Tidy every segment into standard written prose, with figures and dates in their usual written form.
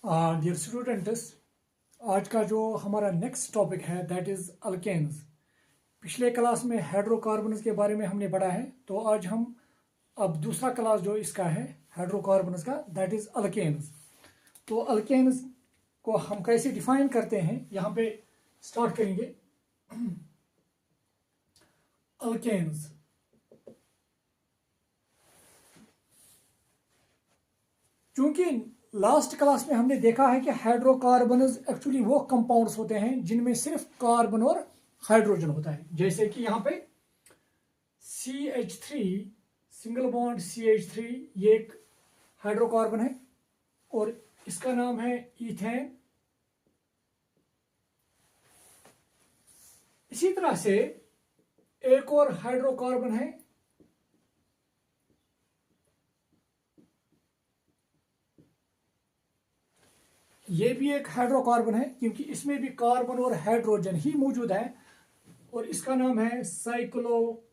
Dear students, आज का जो हमारा नेक्स्ट टॉपिक है दैट इज़ अल्केन्स। पिछले क्लास में हाइड्रोकार्बन्स के बारे में हमने पढ़ा है, तो आज हम अब दूसरा क्लास जो इसका है हाइड्रोकार्बन्स का दैट इज़ अल्केन्स। तो अल्केन्स को हम कैसे डिफाइन करते हैं यहाँ पे स्टार्ट करेंगे। अल्केन्स, चूंकि लास्ट क्लास में हमने देखा है कि हाइड्रोकार्बन्स एक्चुअली वो कंपाउंड्स होते हैं जिनमें सिर्फ कार्बन और हाइड्रोजन होता है। जैसे कि यहाँ पे CH3 सिंगल बॉन्ड CH3 ये एक हाइड्रोकार्बन है और इसका नाम है ईथेन। इसी तरह से एक और हाइड्रोकार्बन है ये भी एक हाइड्रोकार्बन है क्योंकि इसमें भी कार्बन और हाइड्रोजन ही मौजूद है और इसका नाम है साइक्लोब्यूटेन।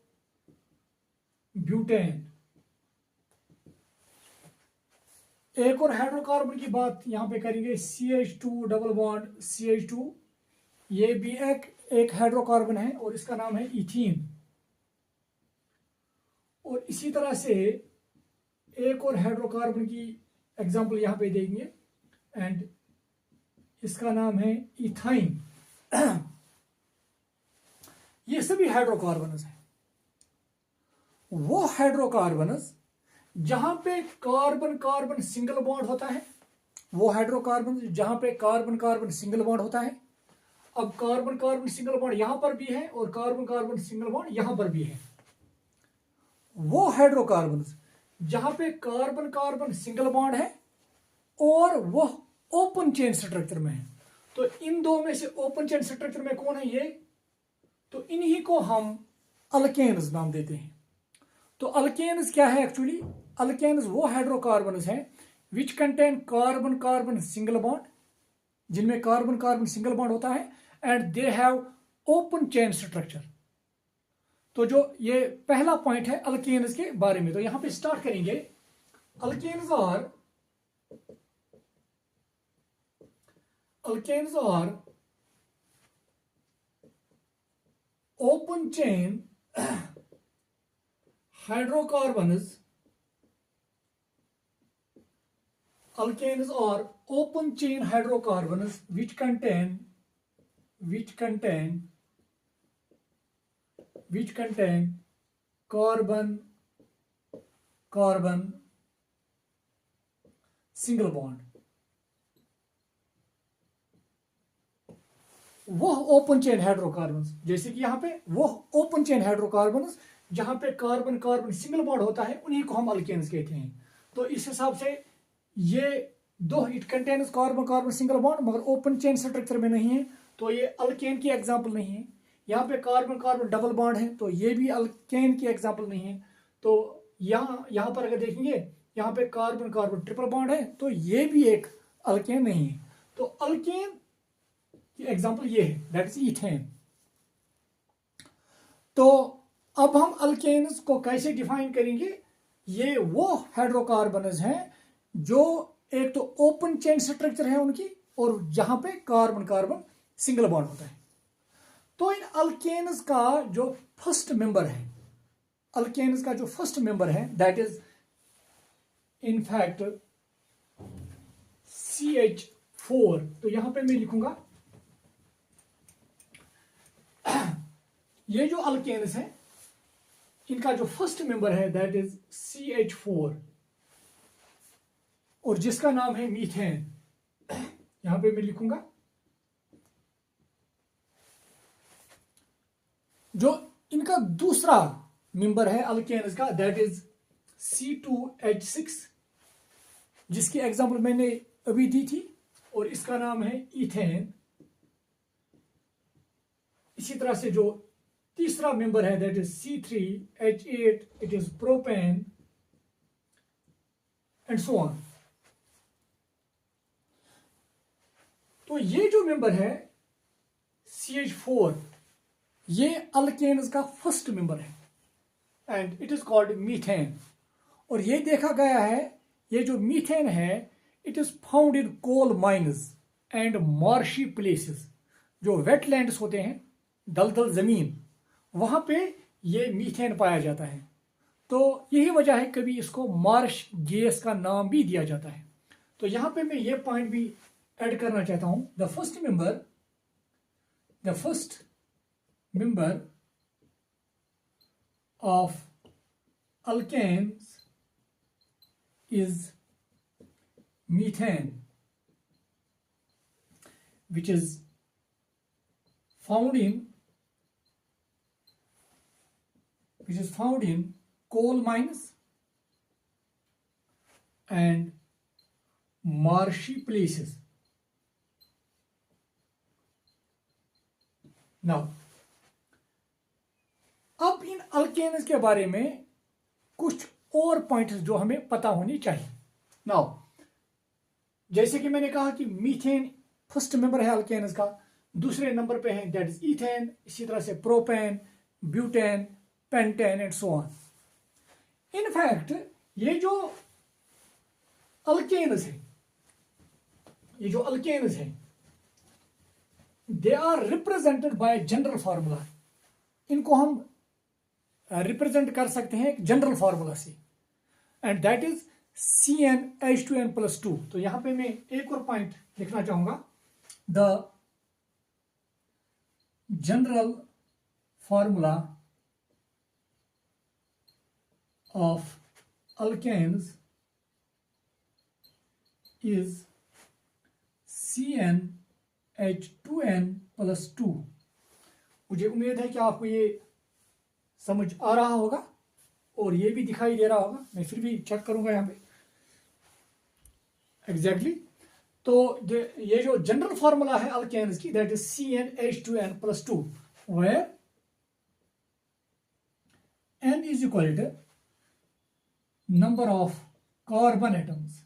एक और हाइड्रोकार्बन की बात यहां पे करेंगे CH2 डबल बॉन्ड CH2 ये भी एक हाइड्रोकार्बन है और इसका नाम है इथीन। और इसी तरह से एक और हाइड्रोकार्बन की एग्जांपल यहां पे देंगे एंड इसका नाम है इथाइन। ये सभी हाइड्रोकार्बन्स हैं। वो हाइड्रोकार्बन्स जहां पे कार्बन कार्बन सिंगल बॉन्ड होता है, वो हाइड्रोकार्बन जहां पे कार्बन कार्बन सिंगल बॉन्ड होता है। अब कार्बन कार्बन सिंगल बॉन्ड यहां पर भी है और कार्बन कार्बन सिंगल बॉन्ड यहां पर भी है। वो हाइड्रोकार्बन्स जहां पे कार्बन कार्बन सिंगल बॉन्ड है और वो ओपन चेन स्ट्रक्चर में है, तो इन दो में से ओपन चेन स्ट्रक्चर में कौन है ये, तो इन्हीं को हम अल्केन्स नाम देते हैं। तो अल्केन्स क्या है एक्चुअली? अल्केन्स वो हाइड्रोकार्बन्स हैं which contain carbon carbon single bond, जिनमें कार्बन कार्बन सिंगल बॉन्ड होता है and they have open chain structure. तो जो ये पहला पॉइंट है अल्केन्स के बारे में, तो यहां पे स्टार्ट करेंगे। Alkanes are open chain hydrocarbons. Alkanes are open chain hydrocarbons which contain carbon carbon single bond। वो ओपन चेन हाइड्रोकार्बन्स, जैसे कि यहाँ पे वो ओपन चेन हाइड्रोकार्बन्स जहां पे कार्बन कार्बन सिंगल बॉन्ड होता है उन्हीं को हम अल्केन्स कहते हैं। तो इस हिसाब से ये दो it contains carbon carbon single bond मगर ओपन चेन स्ट्रक्चर में नहीं है, तो ये अल्केन की एग्जांपल नहीं है। यहाँ पे कार्बन कार्बन डबल बॉन्ड है तो ये भी अल्केन की एग्जांपल नहीं है। तो यहाँ पर अगर देखेंगे यहाँ पे कार्बन कार्बन ट्रिपल बॉन्ड है तो ये भी एक अल्केन नहीं है। तो अल्केन एग्जाम्पल ये है दैट इज इथेन। तो अब हम अल्केन्स को कैसे डिफाइन करेंगे? ये वो हाइड्रोकार्बन्स हैं जो एक तो ओपन चेन स्ट्रक्चर है उनकी और जहां पे कार्बन कार्बन सिंगल बॉन्ड होता है। तो इन अल्केन्स का जो फर्स्ट मेंबर है, अल्केन्स का जो फर्स्ट मेंबर है दैट इज इनफैक्ट CH4। तो यहां पे मैं लिखूंगा ये जो अल्केन्स हैं इनका जो फर्स्ट मेंबर है दैट इज CH4 और जिसका नाम है मीथेन। यहां पे मैं लिखूंगा जो इनका दूसरा मेंबर है अल्केन्स का दैट इज C2H6 जिसकी एग्जांपल मैंने अभी दी थी और इसका नाम है इथेन। इसी तरह से जो तीसरा मेंबर है that is C3H8 it is propane and so on. तो ये जो मेंबर है CH4 ये अल्केन्स का फर्स्ट मेंबर है and it is called methane. और ये देखा गया है ये जो मीथेन है it is found in coal mines and marshy places. जो वेटलैंड्स होते हैं, दलदल जमीन, वहां पे ये मीथेन पाया जाता है। तो यही वजह है कभी इसको मार्श गैस का नाम भी दिया जाता है। तो यहां पे मैं ये पॉइंट भी ऐड करना चाहता हूं। The first member of alkanes is methane, which is found in coal mines and marshy places. Now, अब इन अल्केन्स के बारे में कुछ और पॉइंट्स जो हमें पता होनी चाहिए। नाउ, जैसे कि मैंने कहा कि मीथेन फर्स्ट मेंबर है अल्केन्स का, दूसरे नंबर पे है दैट इज इथेन, इसी तरह से propane, butane, pentane and so on. In fact ये जो अल्केन्स है, they are represented by general formula. इनको हम रिप्रेजेंट कर सकते हैं एक जनरल फार्मूला से, एंड दैट इज CnH2n+2। तो यहां पे मैं एक और पॉइंट लिखना चाहूंगा। The general formula of alkanes is CnH2n+2। मुझे उम्मीद है कि आपको ये समझ आ रहा होगा और ये भी दिखाई दे रहा होगा। मैं फिर भी चेक करूंगा यहाँ पे एग्जैक्टली। तो ये जो जनरल फार्मूला है अल्केन्स की, that is CnH2n+2, where n is equal to number of carbon atoms.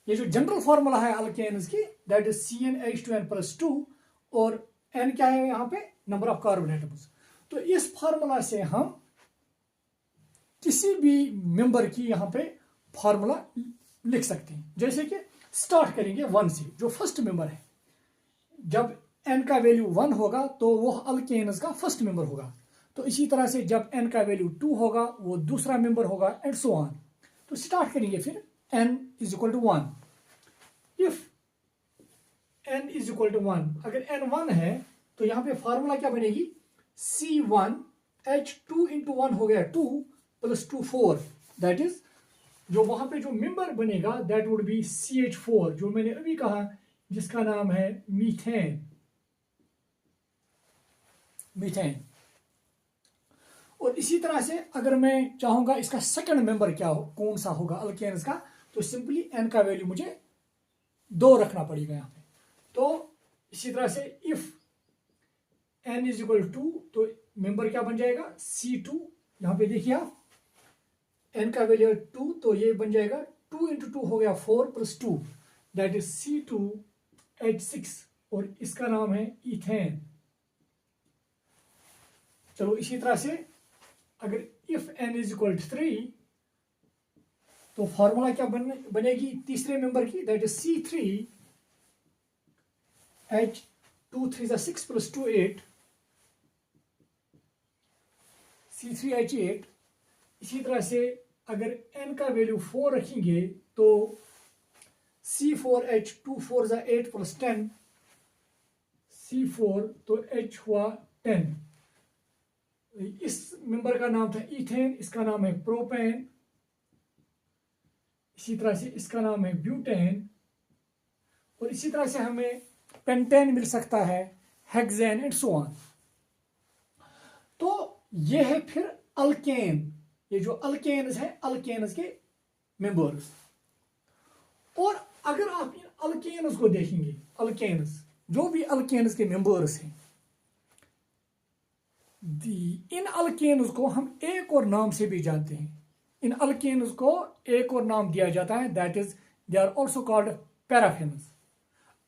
ये जो जनरल फार्मूला है अल्केन्स की, दैट इज CnH2n+2, और n क्या है यहां पे, नंबर ऑफ कार्बन एटम्स। तो इस फार्मूला से हम किसी भी मेंबर की यहां पे फार्मूला लिख सकते हैं। जैसे कि स्टार्ट करेंगे 1 से, जो फर्स्ट मेंबर है। जब n का वैल्यू 1 होगा तो वो अल्केन्स का फर्स्ट मेंबर होगा। तो इसी तरह से जब n का वैल्यू 2 होगा वो दूसरा मेंबर होगा, एंड सो ऑन। तो स्टार्ट करेंगे फिर n is equal to 1। If n is equal to 1, अगर n 1 है तो यहां पे फार्मूला क्या बनेगी, C1H2 इंटू 1 हो गया 2 + 2 4। दैट इज जो वहां पे जो मेंबर बनेगा दैट वुड बी CH4, जो मैंने अभी कहा, जिसका नाम है मीथेन। और इसी तरह से अगर मैं चाहूंगा इसका सेकंड मेंबर क्या हो, कौन सा होगा अल्केन्स का, तो सिंपली n का वैल्यू मुझे 2 रखना पड़ेगा यहाँ पे। तो इसी तरह से if n is equal to, तो मेंबर क्या बन जाएगा, C2। यहाँ पे देखिए आप, n का वैल्यू 2, तो ये बन जाएगा 2 इंटू 2 हो गया 4 + 2, दैट इज C2H6, और इसका नाम है इथेन। चलो इसी तरह से अगर if n is equal to 3, तो फॉर्मूला क्या बनेगी तीसरे मेंबर की, दैट इज C3H2 3 6 + 2 8, C3H8। इसी तरह से अगर n का वैल्यू 4 रखेंगे तो C4H2 4 8 + 10, C4, तो H हुआ 10। इस मेंबर का नाम था इथेन, इसका नाम है प्रोपेन, इसी तरह से इसका नाम है ब्यूटेन, और इसी तरह से हमें पेंटेन मिल सकता है, हेक्सेन एंड सो ऑन। तो ये है फिर अल्केन। ये जो अल्केन्स है, अल्केन्स के मेंबर्स। और अगर आप इन अल्केन्स को देखेंगे, अल्केन्स जो भी अल्केन्स के मेंबर्स हैं, इन अल्केन्स को हम एक और नाम से भी जानते हैं। इन अल्केन्स को एक और नाम दिया जाता है, that is they are also called paraffins.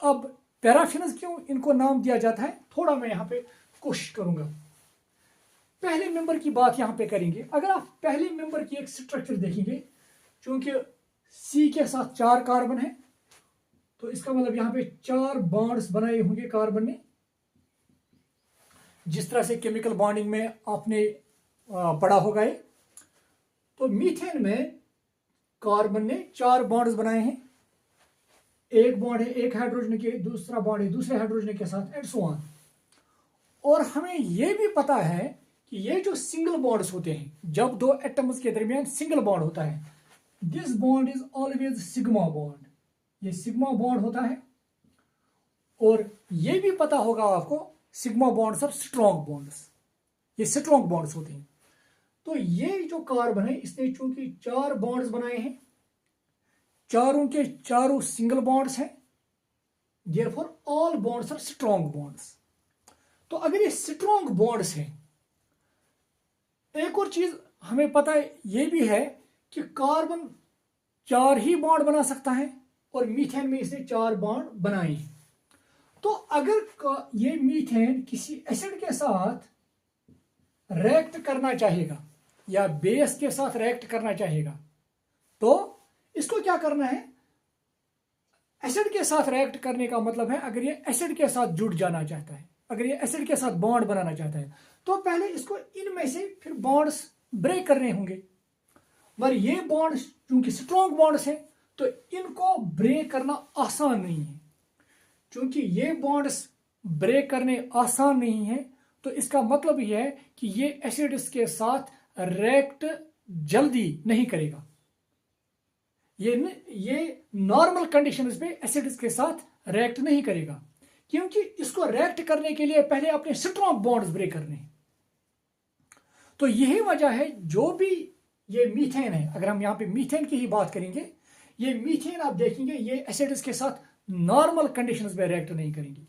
अब पैराफिन्स क्यों इनको नाम दिया जाता है, थोड़ा मैं यहां पे कोशिश करूंगा। पहले मेंबर की बात यहां पे करेंगे। अगर आप पहले मेंबर की एक स्ट्रक्चर देखेंगे, चूंकि सी के साथ 4 कार्बन है, तो इसका मतलब यहां पे 4 बॉन्ड्स बनाए होंगे कार्बन ने। जिस तरह से केमिकल बॉन्डिंग में आपने पढ़ा होगा ये। तो मीथेन में कार्बन ने 4 बॉन्ड्स बनाए हैं। एक बॉन्ड है एक हाइड्रोजन के, दूसरा बॉन्ड है दूसरे हाइड्रोजन के साथ, एंड सो ऑन। और हमें यह भी पता है कि ये जो सिंगल बॉन्ड्स होते हैं, जब दो एटम्स के दरमियान सिंगल बॉन्ड होता है, this bond is always sigma bond. ये सिग्मा बॉन्ड होता है। और ये भी पता होगा आपको, sigma bonds are strong bonds. ये स्ट्रॉन्ग बॉन्ड्स होते हैं। तो ये जो कार्बन है, इसने चूंकि 4 बॉन्ड्स बनाए हैं, चारों के चारों सिंगल बॉन्ड्स हैं, therefore all bonds are strong bonds. तो अगर ये स्ट्रॉन्ग बॉन्ड्स हैं, एक और चीज हमें पता है ये भी है कि कार्बन 4 ही बॉन्ड बना सकता है, और मीथेन में इसने 4 बॉन्ड बनाए हैं। तो अगर ये मीथेन किसी एसिड के साथ रिएक्ट करना चाहेगा या बेस के साथ रिएक्ट करना चाहेगा, तो इसको क्या करना है? एसिड के साथ रिएक्ट करने का मतलब है, अगर ये एसिड के साथ जुड़ जाना चाहता है, अगर ये एसिड के साथ बॉन्ड बनाना चाहता है, तो पहले इसको इनमें से फिर बॉन्ड्स ब्रेक करने होंगे। मगर ये बॉन्ड्स चूंकि स्ट्रॉन्ग बॉन्ड्स हैं, तो इनको ब्रेक करना आसान नहीं है। चूंकि ये बॉन्ड्स ब्रेक करने आसान नहीं है, तो इसका मतलब यह है कि ये एसिड्स के साथ रिएक्ट जल्दी नहीं करेगा। ये नॉर्मल कंडीशंस पे एसिड्स के साथ रिएक्ट नहीं करेगा, क्योंकि इसको रिएक्ट करने के लिए पहले अपने स्ट्रॉन्ग बॉन्ड्स ब्रेक करने हैं। तो यही वजह है, जो भी ये मीथेन है, अगर हम यहां पे मीथेन की ही बात करेंगे, ये मीथेन आप देखेंगे ये एसिड्स के साथ नॉर्मल कंडीशंस में रिएक्ट नहीं करेंगे।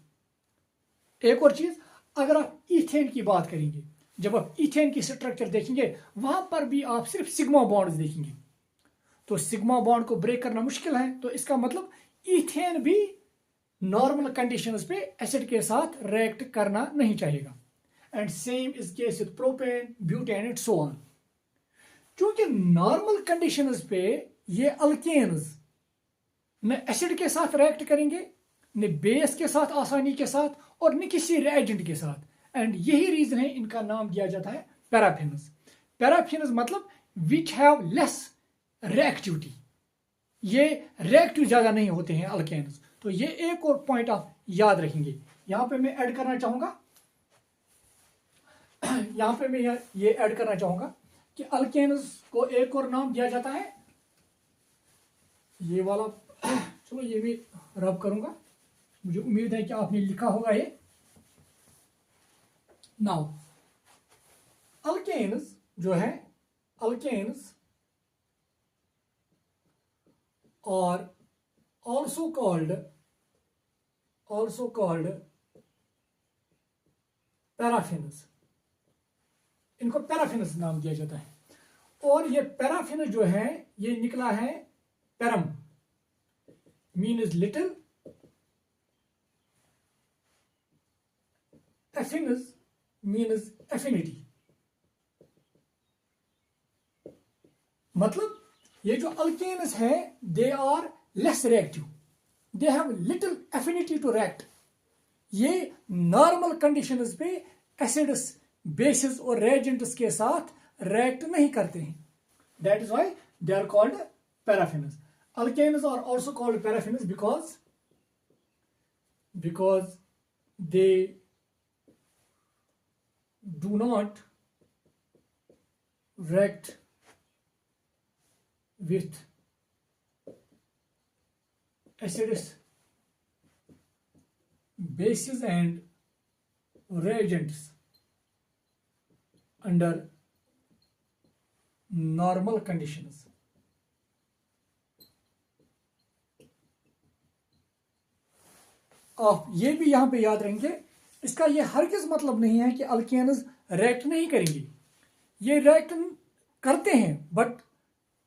एक और चीज, अगर आप इथेन की बात करेंगे, जब आप इथेन की स्ट्रक्चर देखेंगे, वहां पर भी आप सिर्फ सिग्मा बॉन्ड्स देखेंगे। तो सिग्मा बॉन्ड को ब्रेक करना मुश्किल है, तो इसका मतलब इथेन भी नॉर्मल कंडीशंस पे एसिड के साथ रिएक्ट करना नहीं चाहेगा। And same is case with propane, butane and so on. क्योंकि नॉर्मल कंडीशंस पे ये अल्केन्स न एसिड के साथ रिएक्ट करेंगे, न बेस के साथ आसानी के साथ, और न किसी रिएजेंट के साथ। एंड यही रीजन है इनका नाम दिया जाता है पैराफिन्स। पैराफिन्स मतलब विच हैव लेस रिएक्टिविटी। ये रिएक्टिव ज्यादा नहीं होते हैं अल्केन्स। तो ये एक और पॉइंट आप याद रखेंगे। यहां पे मैं ऐड करना चाहूंगा, यहां पे मैं ये ऐड करना चाहूंगा कि अल्केन्स को एक और नाम दिया जाता है, ये वाला, चलो ये भी रब करूंगा, मुझे उम्मीद है कि आपने लिखा होगा ये। नाउ अल्केन्स जो है, अल्केन्स और also called पैराफिन्स, इनको पैराफिन्स नाम दिया जाता है। और ये पैराफिन जो है, ये निकला है param, mean is little, affinis mean is affinity. मतलब ये जो अल्केन्स है, they are less reactive, they have little affinity to react. ये नॉर्मल कंडीशंस पे एसिड्स, बेसिस और रिएजेंट्स के साथ रिएक्ट नहीं करते हैं। That is why they are called paraffins. Alkanes are also called paraffins because they do not react with acids, bases and reagents under normal conditions. आप ये भी यहां पे याद रखेंगे, इसका ये हरगिज मतलब नहीं है कि अल्केन्स रिएक्ट नहीं करेंगे। ये रिएक्ट करते हैं, बट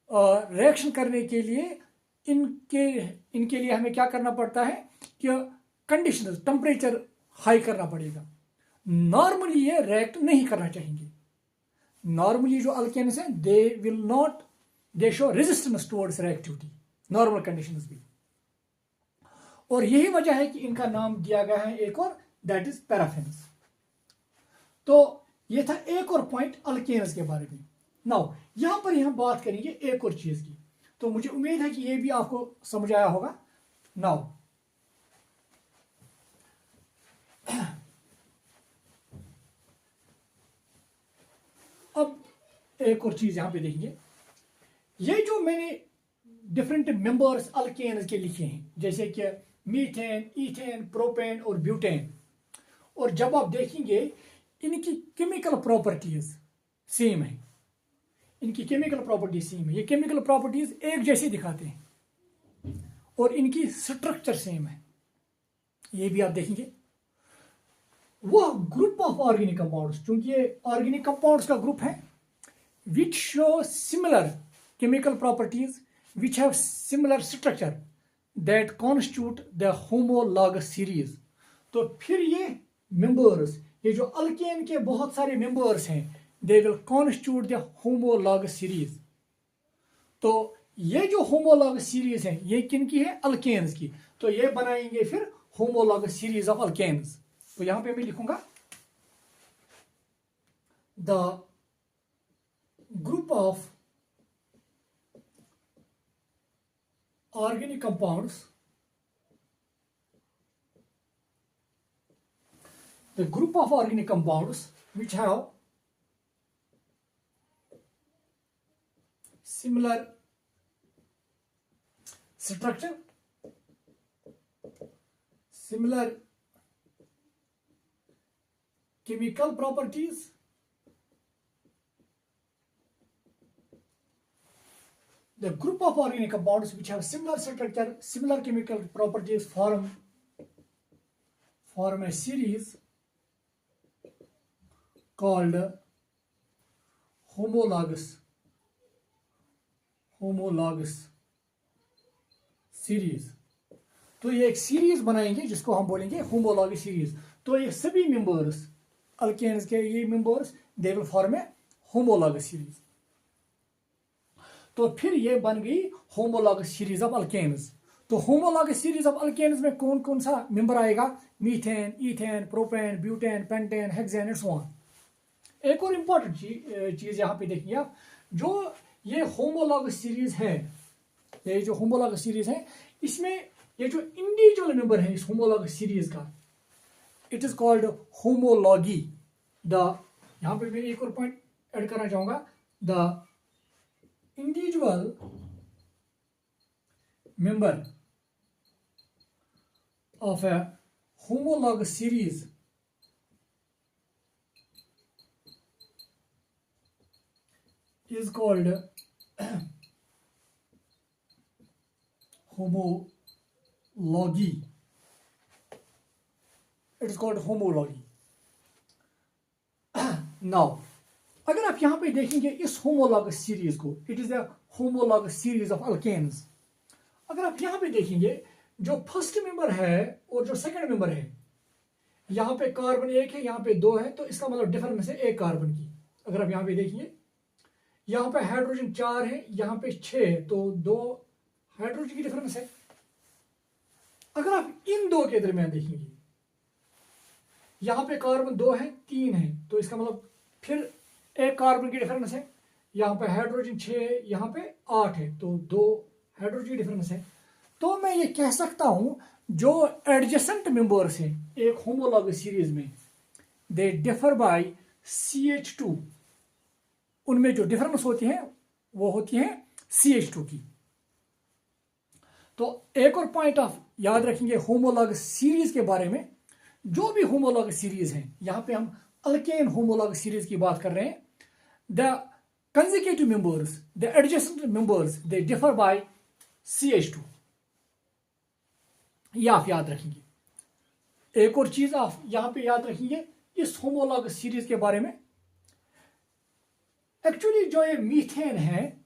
रिएक्शन करने के लिए इनके लिए हमें क्या करना पड़ता है कि कंडीशन, टेम्परेचर हाई करना पड़ेगा। नॉर्मली ये रिएक्ट नहीं करना चाहेंगे। नॉर्मली जो अल्केन्स हैं दे show resistance towards reactivity normal conditions भी, और यही वजह है कि इनका नाम दिया गया है एक और, दैट इज पैराफिन्स। तो ये था एक और पॉइंट अल्केन्स के बारे में। नाउ यहां पर हम बात करेंगे एक और चीज की, तो मुझे उम्मीद है कि ये भी आपको समझ आया होगा। नाउ अब एक और चीज यहां पे देखेंगे, ये जो मैंने डिफरेंट मेंबर्स अल्केन्स के लिखे हैं, जैसे कि मीथेन, ईथेन, प्रोपेन और ब्यूटेन, और जब आप देखेंगे इनकी केमिकल प्रॉपर्टीज सेम है, इनकी केमिकल प्रॉपर्टीज सेम है, ये केमिकल प्रॉपर्टीज एक जैसे दिखाते हैं और इनकी स्ट्रक्चर सेम है, ये भी आप देखेंगे। वो ग्रुप ऑफ ऑर्गेनिक कंपाउंड्स, क्योंकि ये ऑर्गेनिक कंपाउंड्स का ग्रुप है, which show similar chemical properties which have similar structure that constitute the homologous series. तो फिर ये मेंबर्स, ये जो अल्केन के बहुत सारे मेंबर्स हैं, दे will constitute the homologous series. तो ये जो होमोलॉगस सीरीज है ये किनकी है? अल्केन्स की। तो ये बनाएंगे फिर होमोलॉगस सीरीज ऑफ अल्केन्स। तो यहां पे मैं लिखूंगा the group of organic compounds, the group of organic compounds which have similar structure, similar chemical properties, the group of organic compounds which have similar structure, similar chemical properties form a series called homologous series. तो ये एक series बनाएंगे जिसको हम बोलेंगे homologous series. तो ये सभी मेंबर्स अल्केन्स के, ये members they will form A homologous series. तो फिर ये बन गई होमोलॉगस सीरीज ऑफ अल्केन्स। तो होमोलॉगस सीरीज ऑफ अल्केन्स में कौन कौन सा मेंबर आएगा? Methane, ethane, propane, butane, pentane, hexane and so on. एक और इंपॉर्टेंट चीज यहां पे देखिए आप, जो ये होमोलॉगस सीरीज है, ये जो होमोलॉगस सीरीज है, इसमें ये जो इंडिविजुअल मेंबर है इस होमोलॉगस सीरीज का, इट इज कॉल्ड होमोलॉगी। यहां पे मैं एक और पॉइंट ऐड करना चाहूंगा, the individual member of A homologous series is called homology. It is called homology. Now, अगर आप यहां पे देखेंगे इस homologous series को, it is the homologous series of alkanes. अगर आप यहां पे देखेंगे जो फर्स्ट मेंबर है और जो सेकंड मेंबर है, यहां पे कार्बन एक है, यहां पे दो है, तो इसका मतलब डिफरेंस है एक कार्बन की। अगर आप यहां पे देखिए, यहां पे हाइड्रोजन 4 है, यहां पे 6 है, तो 2 हाइड्रोजन की डिफरेंस है। अगर आप इन दो के दरमियान देखेंगे, यहां पे कार्बन 2 है, 3 है, तो इसका मतलब फिर एक कार्बन की डिफरेंस है। यहां पे हाइड्रोजन 6 है, यहां पे 8 है, तो 2 हाइड्रोजन की डिफरेंस है। तो मैं ये कह सकता हूं जो एडजेसेंट मेंबर्स हैं एक होमोलॉगस सीरीज में, दे डिफर बाय CH2। उनमें जो डिफरेंस होती है वो होती है CH2 की। तो एक और पॉइंट आप याद रखेंगे होमोलॉगस सीरीज के बारे में, जो भी होमोलॉगस सीरीज है, यहां पे हम अल्केन होमोलॉगस सीरीज की बात कर रहे हैं, the consecutive members, the adjacent members, they differ by CH2। यह आप याद रखेंगे। एक और चीज आप यहां पे याद रखेंगे इस होमोलॉगस सीरीज के बारे में, एक्चुअली जो ये मीथेन है,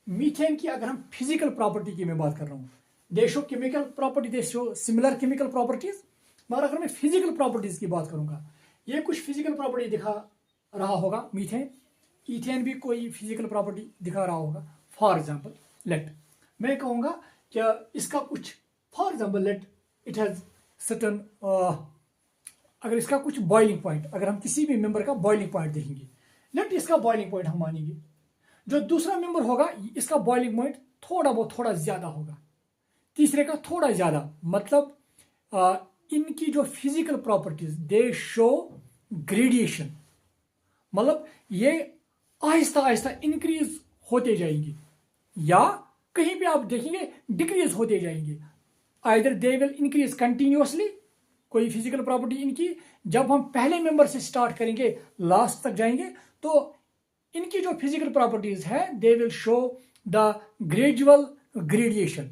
मीथेन की अगर हम फिजिकल प्रॉपर्टी की मैं बात कर रहा हूं, दे शो केमिकल प्रॉपर्टी, दे शो सिमिलर केमिकल प्रॉपर्टीज, मगर अगर मैं फिजिकल प्रॉपर्टीज की बात करूंगा, ये कुछ फिजिकल प्रॉपर्टी दिखा रहा होगा मीथेन। इथेन भी कोई फिजिकल प्रॉपर्टी दिखा रहा होगा। फॉर एग्जाम्पल लेट मैं कहूँगा क्या इसका कुछ, for example let it has certain, अगर इसका कुछ बॉइलिंग पॉइंट, अगर हम किसी भी मेंबर का बॉइलिंग पॉइंट देखेंगे, लेट इसका बॉइलिंग पॉइंट हम मानेंगे, जो दूसरा मेंबर होगा इसका बॉइलिंग पॉइंट थोड़ा बहुत थोड़ा ज्यादा होगा, तीसरे का थोड़ा ज्यादा, मतलब इनकी जो physical properties they show gradation, मतलब ये आहिस्ता आहिस्ता इंक्रीज होते जाएंगे या कहीं भी आप देखेंगे डिक्रीज होते जाएंगे। Either they will increase continuously, कोई फिजिकल प्रॉपर्टी इनकी जब हम पहले मेंबर से स्टार्ट करेंगे लास्ट तक जाएंगे तो इनकी जो फिजिकल प्रॉपर्टीज है they will show the gradual gradation,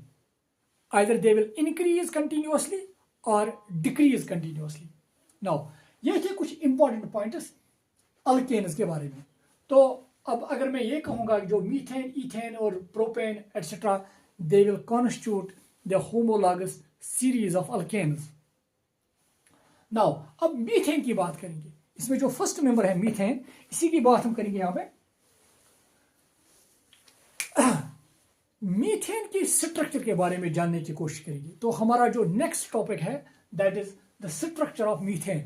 either they will increase continuously और डिक्रीज कंटिन्यूअसली। नाउ ये थे कुछ इंपॉर्टेंट पॉइंट्स अल्केन्स के बारे में। तो अब अगर मैं ये कहूंगा जो मीथेन, इथेन और propane etcetera they will constitute the homologous series of alkanes. Now अब मीथेन की बात करेंगे, इसमें जो फर्स्ट मेंबर है मीथेन, इसी की बात हम करेंगे यहां पे। मीथेन की स्ट्रक्चर के बारे में जानने की कोशिश करेंगे। तो हमारा जो नेक्स्ट टॉपिक है that is the structure of methane.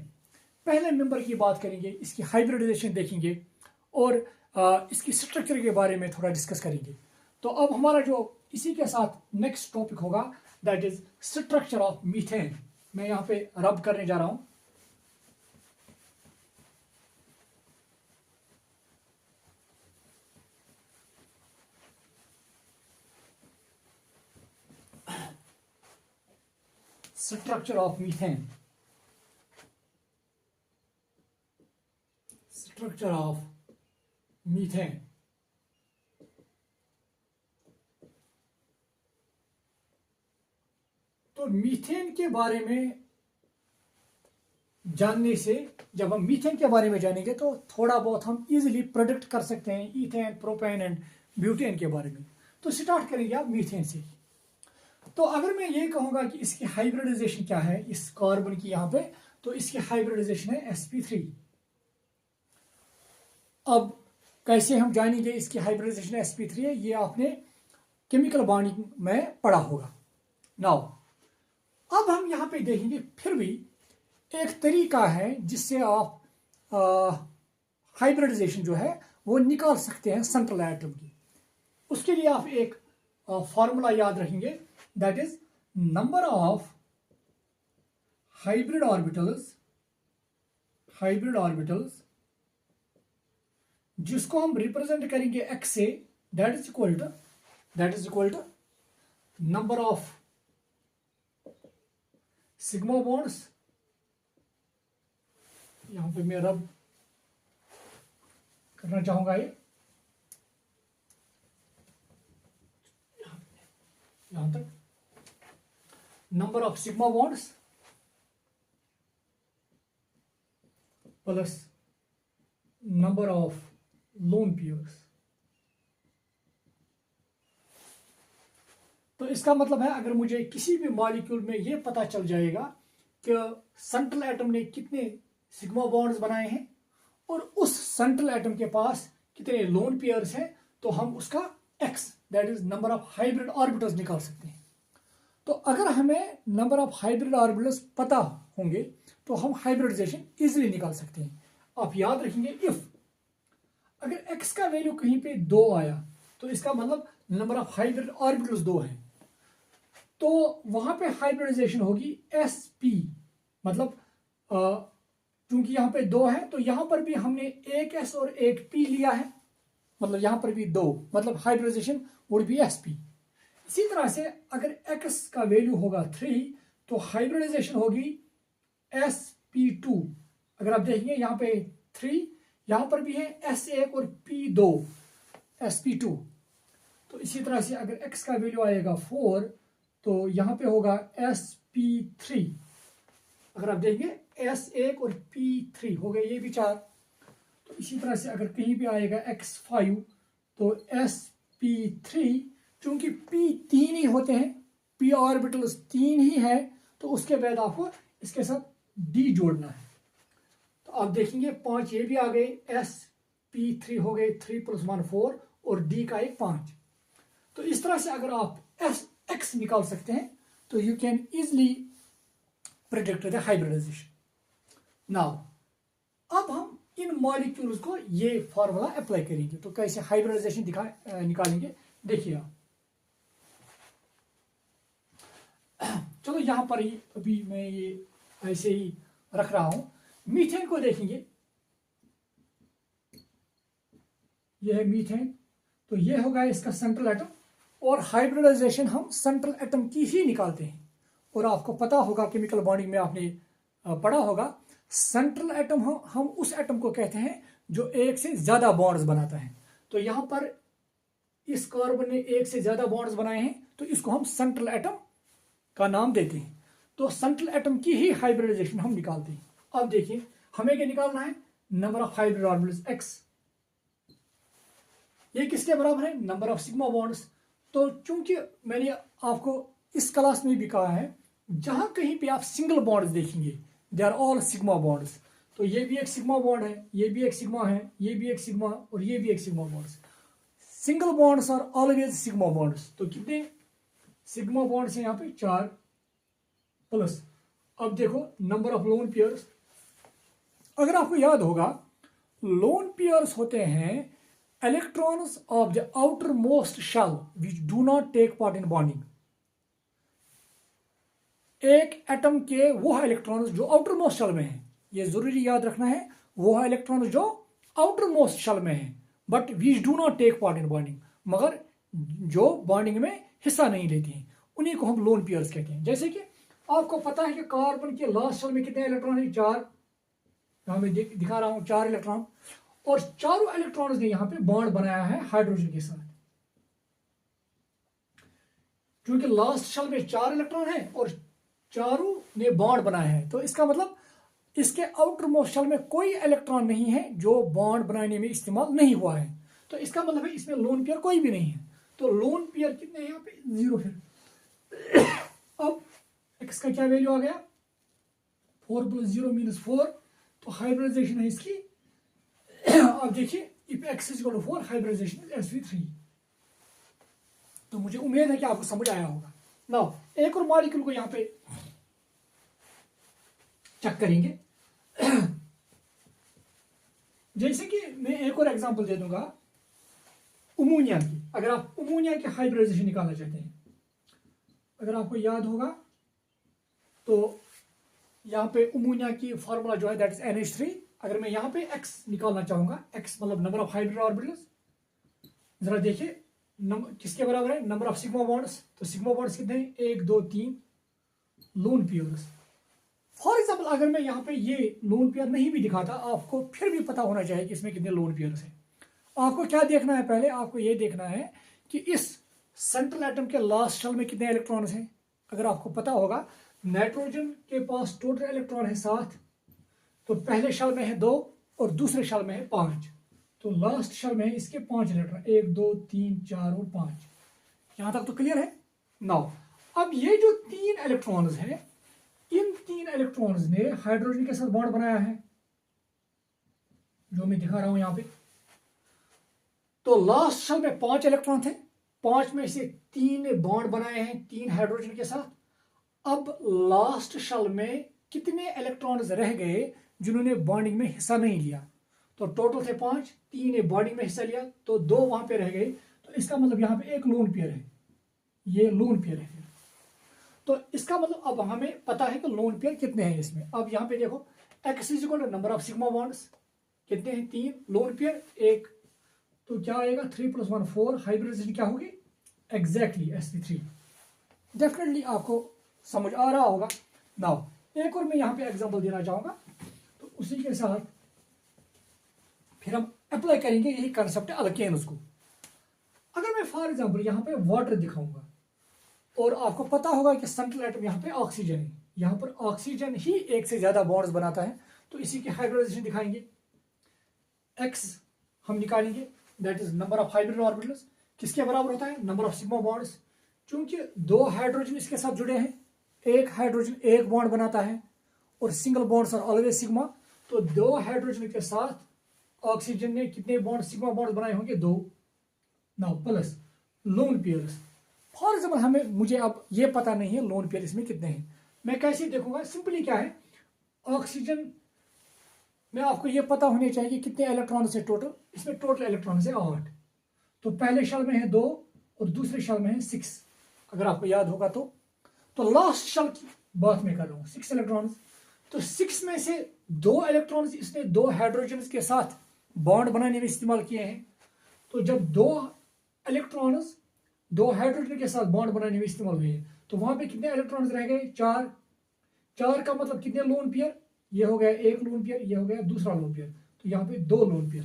पहले मेंबर की बात करेंगे, इसकी हाइब्रिडाइजेशन देखेंगे और इसकी स्ट्रक्चर के बारे में थोड़ा डिस्कस करेंगे। तो अब हमारा जो इसी के साथ नेक्स्ट टॉपिक होगा that is structure of methane. मैं यहां पे रब करने जा रहा हूं। Structure of methane, structure of methane. तो मीथेन के बारे में जानने से, जब हम मीथेन के बारे में जानेंगे तो थोड़ा बहुत हम इजीली प्रेडिक्ट कर सकते हैं इथेन, प्रोपेन एंड ब्यूटेन के बारे में। तो स्टार्ट करेंगे आप मीथेन से। तो अगर मैं ये कहूंगा कि इसकी हाइब्रिडाइजेशन क्या है इस कार्बन की यहां पे, तो इसकी हाइब्रिडाइजेशन है sp3। अब कैसे हम जानेंगे इसकी हाइब्रिडाइजेशन sp3 है, ये आपने केमिकल बॉन्डिंग में पढ़ा होगा। नाउ अब हम यहां पे देखेंगे फिर भी एक तरीका है जिससे आप हाइब्रिडाइजेशन जो है वो निकाल सकते हैं सेंट्रल एटम की। उसके लिए आप एक फॉर्मूला याद रखेंगे that is number of hybrid orbitals जिसको हम रिप्रेजेंट करेंगे x से, that is equal to number of sigma bonds, यहां पे मैं रब करना चाहूंगा ये यहां तक, number of sigma bonds plus number of lone pairs. तो इसका मतलब है अगर मुझे किसी भी मॉलिक्यूल में यह पता चल जाएगा कि सेंट्रल एटम ने कितने सिग्मा बॉन्ड्स बनाए हैं और उस सेंट्रल एटम के पास कितने लोन पेयर्स हैं, तो हम उसका x that is number of hybrid orbitals निकाल सकते हैं। तो अगर हमें नंबर ऑफ हाइब्रिड ऑर्बिटल्स पता होंगे तो हम हाइब्रिडाइजेशन इजीली निकाल सकते हैं। आप याद रखेंगे इफ अगर x का वैल्यू कहीं पे 2 आया तो इसका मतलब नंबर ऑफ हाइब्रिड ऑर्बिटल्स 2 है, तो वहां पे हाइब्रिडाइजेशन होगी sp, मतलब क्योंकि यहां पे 2 है तो यहां पर भी हमने एक s और एक p लिया है, मतलब यहां पर भी 2, मतलब हाइब्रिडाइजेशन वुड बी sp। इसी तरह से अगर x का वैल्यू होगा 3 तो हाइब्रिडाइजेशन होगी sp2। अगर आप देखेंगे यहां पे 3, यहां पर भी है s1 और p2 sp2। तो इसी तरह से अगर x का वैल्यू आएगा 4 तो यहां पे होगा sp3। अगर आप देखेंगे s1 और p3 हो गए ये भी 4। तो इसी तरह से अगर कहीं भी आएगा x5 तो sp3, चूंकि p 3 ही होते हैं, p ऑर्बिटल्स 3 ही है, तो उसके बाद आपको इसके साथ d जोड़ना है। तो आप देखेंगे 5 ये भी आ गए, P3 हो गए 3 + 1 4 और D का एक 5। तो इस तरह से अगर आप X निकाल सकते हैं तो you can easily predict the hybridization. Now अब हम इन मॉलिक्यूल्स को ये फॉर्मूला अप्लाई करेंगे। तो कैसे हाइब्रिडाइजेशन निकालेंगे देखिए आप। चलो यहां पर ही अभी मैं ये ऐसे ही रख रहा हूं। मीथेन को देखेंगे, ये है मीथेन। तो ये होगा इसका सेंट्रल एटम, और हाइब्रिडाइजेशन हम सेंट्रल एटम की ही निकालते हैं। और आपको पता होगा केमिकल बॉन्डिंग में आपने पढ़ा होगा, सेंट्रल एटम हम उस एटम को कहते हैं जो एक से ज्यादा बॉन्ड्स बनाता है। तो यहां पर इस कार्बन ने एक से ज्यादा बॉन्ड्स बनाए हैं तो इसको हम सेंट्रल एटम का नाम देते हैं। तो सेंट्रल एटम की ही हाइब्रिडाइजेशन हम निकालते हैं। अब देखिए हमें क्या निकालना है, number of hybrid orbitals x। ये किसके बराबर है, नंबर ऑफ सिग्मा बॉन्ड्स। तो चूंकि मैंने आपको इस क्लास में भी कहा है, जहां कहीं पे आप सिंगल बॉन्ड्स देखेंगे they are all sigma bonds. तो ये भी एक सिग्मा बॉन्ड है, ये भी एक सिग्मा है, ये भी एक सिग्मा और ये भी एक sigma bonds. Single bonds are always sigma bonds. तो कितने सिग्मा बॉन्ड्स हैं यहाँ पे, 4 प्लस। अब देखो नंबर ऑफ लोन पेयर्स। अगर आपको याद होगा, लोन पेयर्स होते हैं electrons of the outermost shell which do not take part in bonding. एक एटम के वो इलेक्ट्रॉन्स जो आउटर मोस्ट शेल में है, ये जरूरी याद रखना है, वो इलेक्ट्रॉन्स जो आउटर मोस्ट शेल में है but which do not take part in bonding, मगर जो बॉन्डिंग में हिस्सा नहीं लेते हैं, उन्हीं को हम लोन पेयर्स कहते हैं। जैसे कि आपको पता है कि कार्बन के लास्ट शेल में कितने इलेक्ट्रॉन है, 4। यहां मैं दिखा रहा हूं 4 इलेक्ट्रॉन, और चारों इलेक्ट्रॉन्स ने यहां पे बॉन्ड बनाया है हाइड्रोजन के साथ। क्योंकि लास्ट शेल में 4 इलेक्ट्रॉन है और चारों ने बॉन्ड बनाया है, तो इसका मतलब इसके आउटर मोस्ट शेल में कोई इलेक्ट्रॉन नहीं है जो बॉन्ड बनाने में इस्तेमाल नहीं हुआ है। तो इसका मतलब है इसमें लोन पेयर कोई भी नहीं है। तो लोन पेयर कितने हैं यहाँ पे, 0। फिर अब x का क्या वैल्यू आ गया, 4 + 0 = 4। तो हाइब्रिडाइजेशन है इसकी। अब देखिए इफ x = 4 हाइब्रिडाइजेशन sp3। तो मुझे उम्मीद है कि आपको समझ आया होगा। नाउ एक और मॉलिक्यूल को यहां पे चेक करेंगे। जैसे कि मैं एक और एग्जांपल दे दूंगा अमोनिया की। अगर आप अमोनिया की हाइब्रिडाइजेशन निकालना चाहते हैं, अगर आपको याद होगा तो यहां पे अमोनिया की फॉर्मूला जो है दैट इज NH3। अगर मैं यहां पे x निकालना चाहूंगा, x मतलब नंबर ऑफ हाइब्रिड ऑर्बिटल्स, जरा देखिए किसके बराबर है, नंबर ऑफ सिग्मा बॉन्ड्स। तो सिग्मा बॉन्ड्स कितने हैं, 1 2 3 लोन पेयर्स। फॉर एग्जाम्पल अगर मैं यहाँ पे ये लोन पेयर नहीं भी दिखाता, आपको फिर भी पता होना चाहिए कि इसमें कितने लोन पेयर्स हैं। आपको क्या देखना है, पहले आपको ये देखना है कि इस सेंट्रल एटम के लास्ट शेल में कितने इलेक्ट्रॉन्स हैं। अगर आपको पता होगा नाइट्रोजन के पास टोटल इलेक्ट्रॉन है 7, तो पहले शेल में है 2 और दूसरे शेल में है 5। तो लास्ट शेल में है इसके 5 इलेक्ट्रॉन, 1 2 3 4 और 5। यहां तक तो क्लियर है। नाउ अब ये जो 3 इलेक्ट्रॉन्स हैं, इन 3 इलेक्ट्रॉन्स ने हाइड्रोजन के साथ बॉन्ड बनाया है, जो मैं दिखा रहा हूं यहां पे। तो लास्ट शेल में 5 इलेक्ट्रॉन थे, 5 में से 3 ने बॉन्ड बनाए हैं 3 हाइड्रोजन के साथ। अब लास्ट शेल में कितने इलेक्ट्रॉन्स रह गए जिन्होंने बॉन्डिंग में हिस्सा नहीं लिया। तो टोटल थे 5, 3 ने बॉन्डिंग में हिस्सा लिया, तो 2 वहां पे रह गए। तो इसका मतलब यहां पे एक लोन पेयर है, ये लोन पेयर है। तो इसका मतलब अब हमें पता है कि लोन पेयर कितने हैं इसमें। अब यहाँ पे देखो x = number of sigma bonds कितने हैं, 3 लोन पेयर 1। तो क्या आएगा, 3 + 1 4। हाइब्रिडाइजेशन क्या होगी, एग्जैक्टली sp3। डेफिनेटली आपको समझ आ रहा होगा। नाउ एक और मैं यहाँ पे एग्जांपल देना चाहूंगा, तो उसी के साथ फिर हम अप्लाई करेंगे यही कंसेप्ट अल्केन्स को। अगर मैं फॉर एग्जांपल यहाँ पे वाटर दिखाऊंगा और आपको पता होगा कि सेंट्रल एटम यहाँ पे ऑक्सीजन है, यहाँ पर ऑक्सीजन ही एक से ज्यादा बॉन्ड्स बनाता है, तो इसी की हाइब्रिडाइजेशन दिखाएंगे। x हम निकालेंगे that is number of hybrid orbitals, किसके बराबर होता है, नंबर ऑफ सिग्मा बॉन्ड्स। चूंकि 2 हाइड्रोजन इसके साथ जुड़े हैं, एक हाइड्रोजन एक बॉन्ड बनाता है और single bonds are always sigma. तो 2 हाइड्रोजन के साथ ऑक्सीजन ने कितने बॉन्ड सिग्मा बॉन्ड बनाए होंगे? 2। Now plus lone pairs. For example मुझे अब ये पता नहीं है लोन पेयर इसमें कितने हैं, मैं कैसे देखूंगा? सिंपली क्या है, ऑक्सीजन में आपको ये पता होने चाहिए कि कितने इलेक्ट्रॉन है टोटल। इसमें टोटल इलेक्ट्रॉन है 8। तो पहले शेल में है 2 और दूसरे शेल में है 6, अगर आपको याद होगा तो लास्ट शेल की बात मैं कर रहा हूँ, 6 इलेक्ट्रॉन्स। तो 6 में से 2 इलेक्ट्रॉन्स इसने 2 हाइड्रोजन के साथ बॉन्ड बनाने में इस्तेमाल किए हैं। तो जब 2 इलेक्ट्रॉन्स 2 हाइड्रोजन के साथ बॉन्ड बनाने में इस्तेमाल हुए हैं, तो वहां पे कितने इलेक्ट्रॉन्स रह गए? 4। 4 का मतलब कितने लोन पेयर? ये हो गया एक लोन पेयर, ये हो गया दूसरा लोन पेयर, तो यहाँ पे 2 लोन पेयर,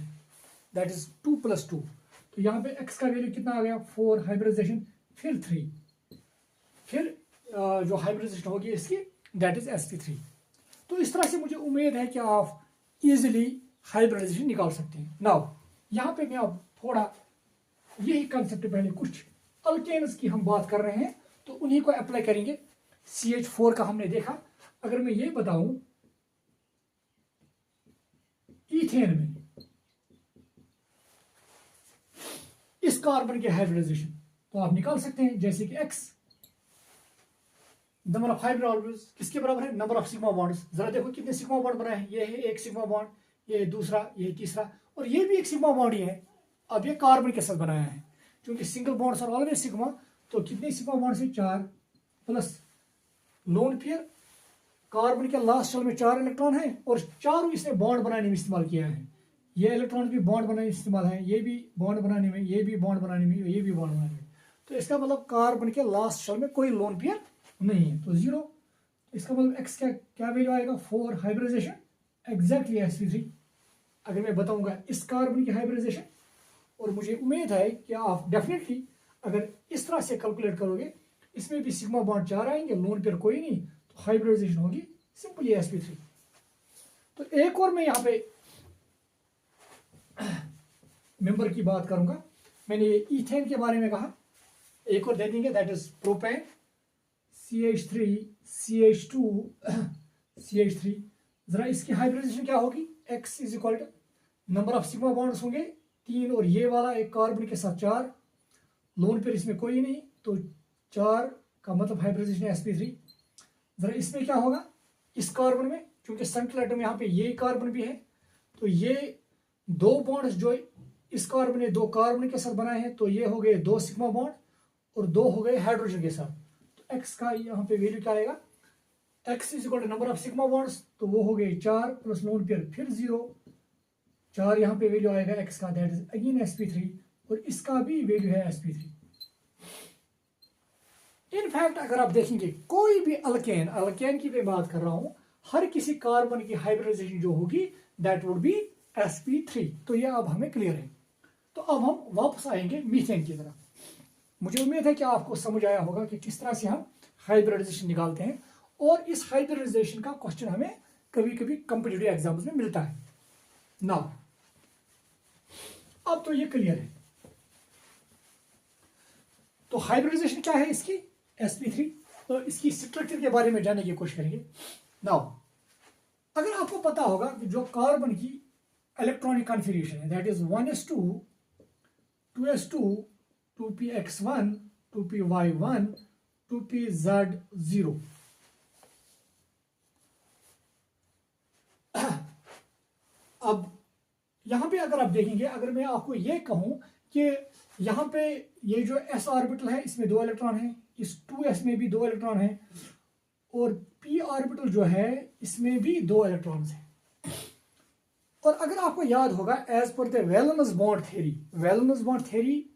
दैट इज 2 + 2। तो यहाँ पे x का वैल्यू कितना आ गया? 4 हाइब्रिडाइजेशन, फिर 3, फिर जो हाइब्रिडाइजेशन होगी इसकी दैट इज sp3। तो इस तरह से मुझे उम्मीद है कि आप इजीली हाइब्रिडाइजेशन निकाल सकते हैं। नाउ यहाँ पे मैं अब थोड़ा यही कंसेप्ट, पहले कुछ अल्केन्स की हम बात कर रहे हैं तो उन्हीं को अप्लाई करेंगे। CH4 का हमने देखा। अगर मैं ये बताऊं इथेन में इस कार्बन के हाइब्रिडाइजेशन, तो आप निकाल सकते हैं जैसे कि x number of hybrid orbitals किसके बराबर है? Number of sigma bonds. जरा देखो कितने सिग्मा बॉन्ड बनाए हैं। ये है एक सिग्मा बॉन्ड, ये दूसरा, ये तीसरा, और ये भी एक सिग्मा बॉन्ड ही है। अब ये कार्बन के साथ बनाया है, क्योंकि single bonds are always sigma. तो कितने सिग्मा बॉन्ड है? 4 प्लस लोन पेयर, कार्बन के लास्ट शेल में 4 इलेक्ट्रॉन है और चारों इसने बॉन्ड बनाने में इस्तेमाल किया है। ये इलेक्ट्रॉन भी बॉन्ड बनाने में इस्तेमाल है, ये भी बॉन्ड बनाने में, ये भी बॉन्ड बनाने में, ये भी बॉन्ड बनाने में। तो इसका मतलब कार्बन के लास्ट शेल में कोई लोन पेयर नहीं है, तो 0। इसका मतलब x का क्या वैल्यू आएगा? 4 हाइब्रिडाइजेशन एग्जैक्टली sp3। अगर मैं बताऊंगा इस कार्बन की हाइब्रिडाइजेशन, और मुझे उम्मीद है कि आप डेफिनेटली अगर इस तरह से कैलकुलेट करोगे, इसमें भी सिग्मा बॉन्ड 4 आएंगे, लोन पेयर कोई नहीं, तो हाइब्रिडाइजेशन होगी सिंपली sp3। तो एक और मैं यहाँ पे मेंबर की बात करूंगा। मैंने ये इथेन के बारे में कहा, एक और दे देंगे, that is propane, CH3 CH2 CH3। जरा इसकी हाइब्रिडाइजेशन क्या होगी? x is equal to number of sigma bonds होंगे 3, और ये वाला एक कार्बन के साथ 4, लोन पेयर इसमें कोई नहीं, तो 4 का मतलब हाइब्रिडाइजेशन sp3। जरा इसमें क्या होगा? इस कार्बन में, क्योंकि सेंट्रल एटम यहाँ पे ये कार्बन भी है, तो ये 2 बॉन्ड्स जो इस कार्बन ने 2 कार्बन के साथ बनाए हैं, तो ये हो गए 2 सिग्मा बॉन्ड और 2 हो गए हाइड्रोजन के साथ। तो x का यहाँ पे वैल्यू क्या आएगा? x is equal to number of sigma bonds, तो वो हो गए 4 प्लस लोन पेयर फिर 0, 4 यहाँ पे वैल्यू आएगा x का, दैट इज अगेन sp3, और इसका भी वैल्यू है sp3। इनफैक्ट अगर आप देखेंगे कोई भी अल्केन की मैं बात कर रहा हूं, हर किसी कार्बन की हाइब्रिडाइजेशन जो होगी दैट वुड बी sp3। तो ये अब हमें क्लियर है। तो अब हम वापस आएंगे मीथेन की तरफ। मुझे उम्मीद है कि आपको समझ आया होगा कि किस तरह से हम हाइब्रिडाइजेशन निकालते हैं, और इस हाइब्रिडाइजेशन का क्वेश्चन हमें कभी कभी कॉम्पिटिटिव एग्जाम्स में मिलता है ना। अब तो ये क्लियर है। तो हाइब्रिडाइजेशन क्या है इसकी? sp3। तो इसकी स्ट्रक्चर के बारे में जानने की कोशिश करेंगे। नाउ अगर आपको पता होगा कि जो कार्बन की इलेक्ट्रॉनिक कॉन्फ़िगरेशन है that is 1s2 2s2 2px1 2py1 2pz0। अब यहां पे अगर आप देखेंगे, अगर मैं आपको ये कहूं कि यहां पे ये जो s ऑर्बिटल है इसमें 2 इलेक्ट्रॉन है, इस 2s में भी 2 इलेक्ट्रॉन है, और p ऑर्बिटल जो है इसमें भी 2 इलेक्ट्रॉन्स हैं। और अगर आपको याद होगा as per the valence bond theory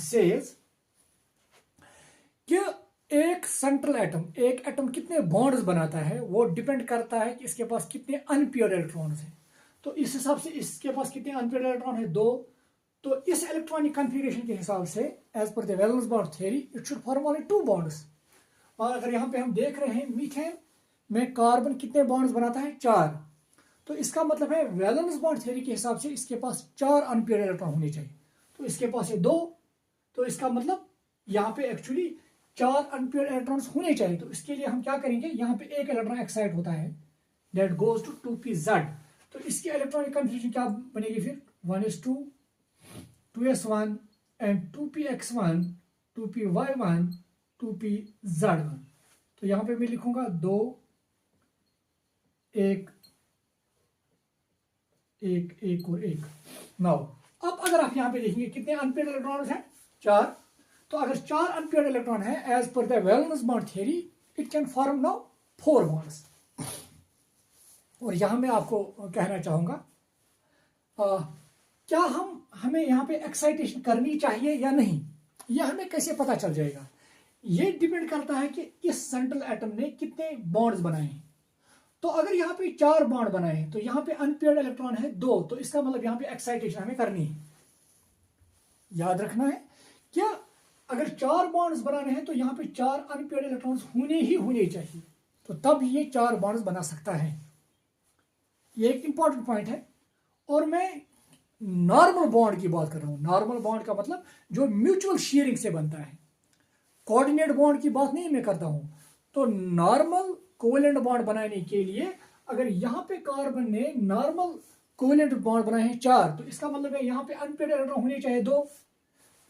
says कि एक सेंट्रल एटम कितने बॉन्ड्स बनाता है वो डिपेंड करता है कि इसके पास कितने अनपेयर्ड इलेक्ट्रॉन्स हैं। तो इस हिसाब से इसके पास कितने अनपेयर्ड इलेक्ट्रॉन है? 2। तो इस इलेक्ट्रॉनिक कॉन्फ़िगरेशन के हिसाब से as per the valence bond theory it should form only 2 bonds. और अगर यहाँ पे हम देख रहे हैं मीथेन में कार्बन कितने बॉन्ड्स बनाता है? 4। तो इसका मतलब है वैलेंस बॉन्ड थ्योरी के हिसाब से इसके पास 4 अनपेयर्ड इलेक्ट्रॉन होने चाहिए, तो इसके पास है 2। तो इसका मतलब यहाँ पे एक्चुअली 4 अनपेयर्ड इलेक्ट्रॉन्स होने चाहिए। तो इसके लिए हम क्या करेंगे, यहाँ पे एक इलेक्ट्रॉन एक्साइट होता है दैट गोज टू 2pz। तो इसकी इलेक्ट्रॉनिक कन्फिग्रेशन क्या बनेगी फिर 1s2 2s1 and 2px1 2py1 2pz1। तो यहां पे मैं लिखूंगा 2 1 1 1 और 1। नाउ अब अगर आप यहां पे देखेंगे कितने अनपेयर्ड इलेक्ट्रॉन्स हैं 4। तो अगर 4 अनपेयर्ड इलेक्ट्रॉन है as per the valence bond theory it can form now 4 bonds. और यहां मैं आपको कहना चाहूंगा क्या हमें यहां पे एक्साइटेशन करनी चाहिए या नहीं, यह हमें कैसे पता चल जाएगा। यह डिपेंड करता है कि इस सेंट्रल एटम ने कितने बॉन्ड्स बनाए हैं। तो अगर यहाँ पे 4 बॉन्ड बनाए हैं तो यहाँ पे अनपेयर्ड इलेक्ट्रॉन है 2, तो इसका मतलब यहाँ पे एक्साइटेशन हमें करनी है। याद रखना है क्या, अगर 4 बॉन्ड्स बनाने हैं तो यहाँ पे 4 अनपेयर्ड इलेक्ट्रॉन्स होने चाहिए, तो तब ये 4 बॉन्ड्स बना सकता है। ये एक इंपॉर्टेंट पॉइंट है। और मैं नॉर्मल बॉन्ड की बात कर रहा हूं। नॉर्मल बॉन्ड का मतलब जो म्यूचुअल शेयरिंग से बनता है, कोऑर्डिनेट बॉन्ड की बात नहीं मैं करता हूं। तो नॉर्मल कोवेलेंट बॉन्ड बनाने के लिए अगर यहाँ पे कार्बन ने नॉर्मल कोवेलेंट बॉन्ड बनाए हैं 4, तो इसका मतलब है यहाँ पे अनपेयर्ड इलेक्ट्रॉन होने चाहिए 2।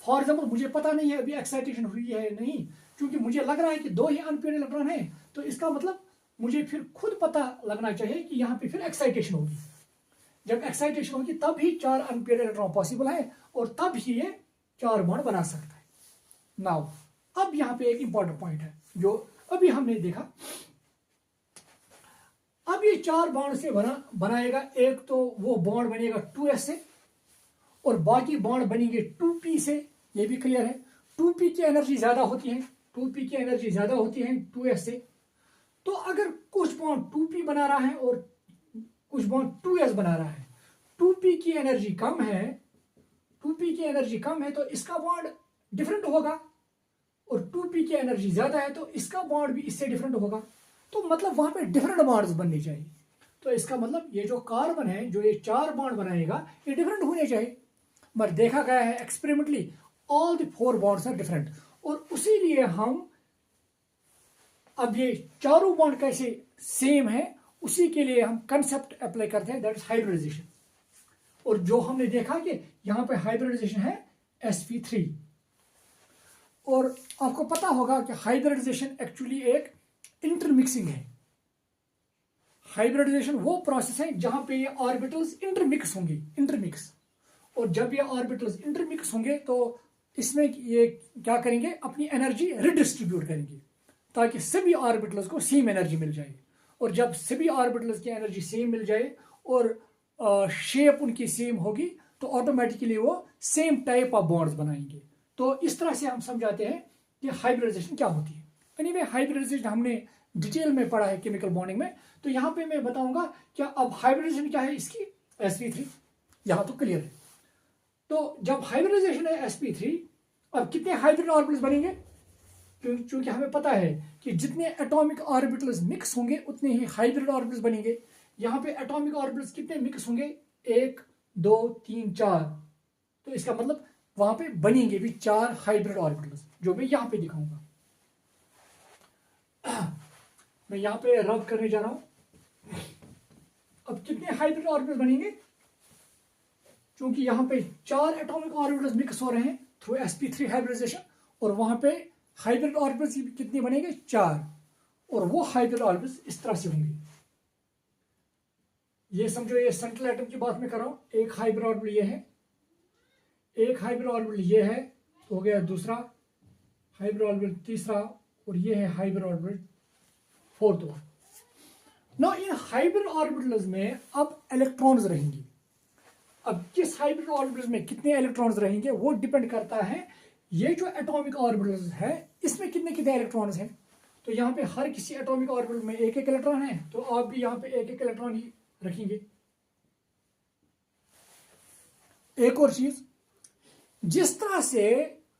फॉर एग्जाम्पल मुझे पता नहीं है अभी एक्साइटेशन हुई है नहीं, क्योंकि मुझे लग रहा है कि 2 ही अनपेयर्ड इलेक्ट्रॉन है, तो इसका मतलब मुझे फिर खुद पता लगना चाहिए कि यहाँ पे फिर एक्साइटेशन होगी। जब एक्साइटेशन होगी तब ही 4 अनपेयर्ड इलेक्ट्रॉन पॉसिबल है और तब ही ये 4 बॉन्ड बना सकता है। नाउ अब यहाँ पे एक इंपॉर्टेंट पॉइंट है जो अभी हमने देखा। अब ये 4 बॉन्ड से बनाएगा। एक तो वो बॉन्ड बनेगा 2s से और बाकी बॉन्ड बनेंगे 2p से। ये भी क्लियर है। 2p की एनर्जी ज्यादा होती है, 2p की एनर्जी ज्यादा होती है 2s से। तो अगर कुछ बॉन्ड 2p बना रहा है और कुछ बॉन्ड 2s बना रहा है, 2p की एनर्जी कम है, 2p की एनर्जी कम है तो इसका बॉन्ड डिफरेंट होगा, और 2p की एनर्जी ज्यादा है तो इसका बॉन्ड भी इससे डिफरेंट होगा। तो मतलब वहां पे डिफरेंट बॉन्ड्स बनने चाहिए। तो इसका मतलब ये जो कार्बन है जो ये 4 बॉन्ड बनाएगा ये डिफरेंट होने चाहिए। मगर देखा गया है experimentally all the 4 bonds are different. और उसी लिए हम अब ये चारों बॉन्ड कैसे सेम है उसी के लिए हम कंसेप्ट अप्लाई करते हैं, दैट इज हाइब्रिडाइजेशन। और जो हमने देखा कि यहां पे हाइब्रिडाइजेशन है sp3। और आपको पता होगा कि हाइब्रिडाइजेशन एक्चुअली एक इंटरमिक्सिंग है। हाइब्रिडाइजेशन वो प्रोसेस है जहां पे ये ऑर्बिटल्स इंटरमिक्स होंगे, इंटरमिक्स। और जब ये ऑर्बिटल्स इंटरमिक्स होंगे तो इसमें ये क्या करेंगे, अपनी एनर्जी रिडिस्ट्रीब्यूट करेंगे ताकि सभी ऑर्बिटल्स को सेम एनर्जी मिल जाए। और जब सभी ऑर्बिटल्स की एनर्जी सेम मिल जाए और शेप उनकी सेम होगी तो ऑटोमेटिकली वो सेम टाइप ऑफ बॉन्ड्स बनाएंगे। तो इस तरह से हम समझाते हैं कि हाइब्रिडाइजेशन क्या होती है। एनीवे हाइब्रिडाइजेशन हमने डिटेल में पढ़ा है केमिकल बॉन्डिंग में। तो यहां पे मैं बताऊंगा क्या अब हाइब्रिडाइजेशन क्या है इसकी, sp3। यहां तो क्लियर है। तो जब हाइब्रिडाइजेशन है sp3, अब कितने हाइब्रिड ऑर्बिटल्स बनेंगे, क्योंकि हमें पता है कि जितने एटॉमिक ऑर्बिटल्स मिक्स होंगे उतने ही हाइब्रिड ऑर्बिटल्स बनेंगे। यहां पे एटॉमिक ऑर्बिटल्स कितने मिक्स होंगे, 1 2 3 4। तो इसका मतलब वहां पे बनेंगे भी 4 हाइब्रिड ऑर्बिटल्स, जो मैं यहां पे दिखाऊंगा। मैं यहां पे रब करने जा रहा हूं। अब कितने हाइब्रिड ऑर्बिटल्स बनेंगे, क्योंकि यहां पे 4 एटॉमिक ऑर्बिटल्स मिक्स हो रहे हैं थ्रू sp3 हाइब्रिडाइजेशन, और वहां पे हाइब्रिड ऑर्बिटल्स कितने बनेंगे, 4। और वो हाइब्रिड ऑर्बिटल्स इस तरह से होंगे। ये समझो ये सेंट्रल एटम की बात मैं कर रहा हूं। एक हाइब्रिड ऑर्बिटल ये है, एक हाइब्रिड ऑर्बिटल ये है, हो गया दूसरा हाइब्रिड ऑर्बिटल, तीसरा, और ये है hybrid orbital fourth one. No इन हाइब्रिड ऑर्बिटल्स में अब इलेक्ट्रॉन्स रहेंगे। अब किस हाइब्रिड ऑर्बिटल्स में कितने इलेक्ट्रॉन्स रहेंगे वो डिपेंड करता है ये जो एटॉमिक ऑर्बिटल्स है इसमें कितने कितने इलेक्ट्रॉन्स हैं। तो यहाँ पे हर किसी एटॉमिक ऑर्बिटल में एक एक इलेक्ट्रॉन है, तो आप भी यहाँ पे एक एक इलेक्ट्रॉन ही रखेंगे। एक और चीज, जिस तरह से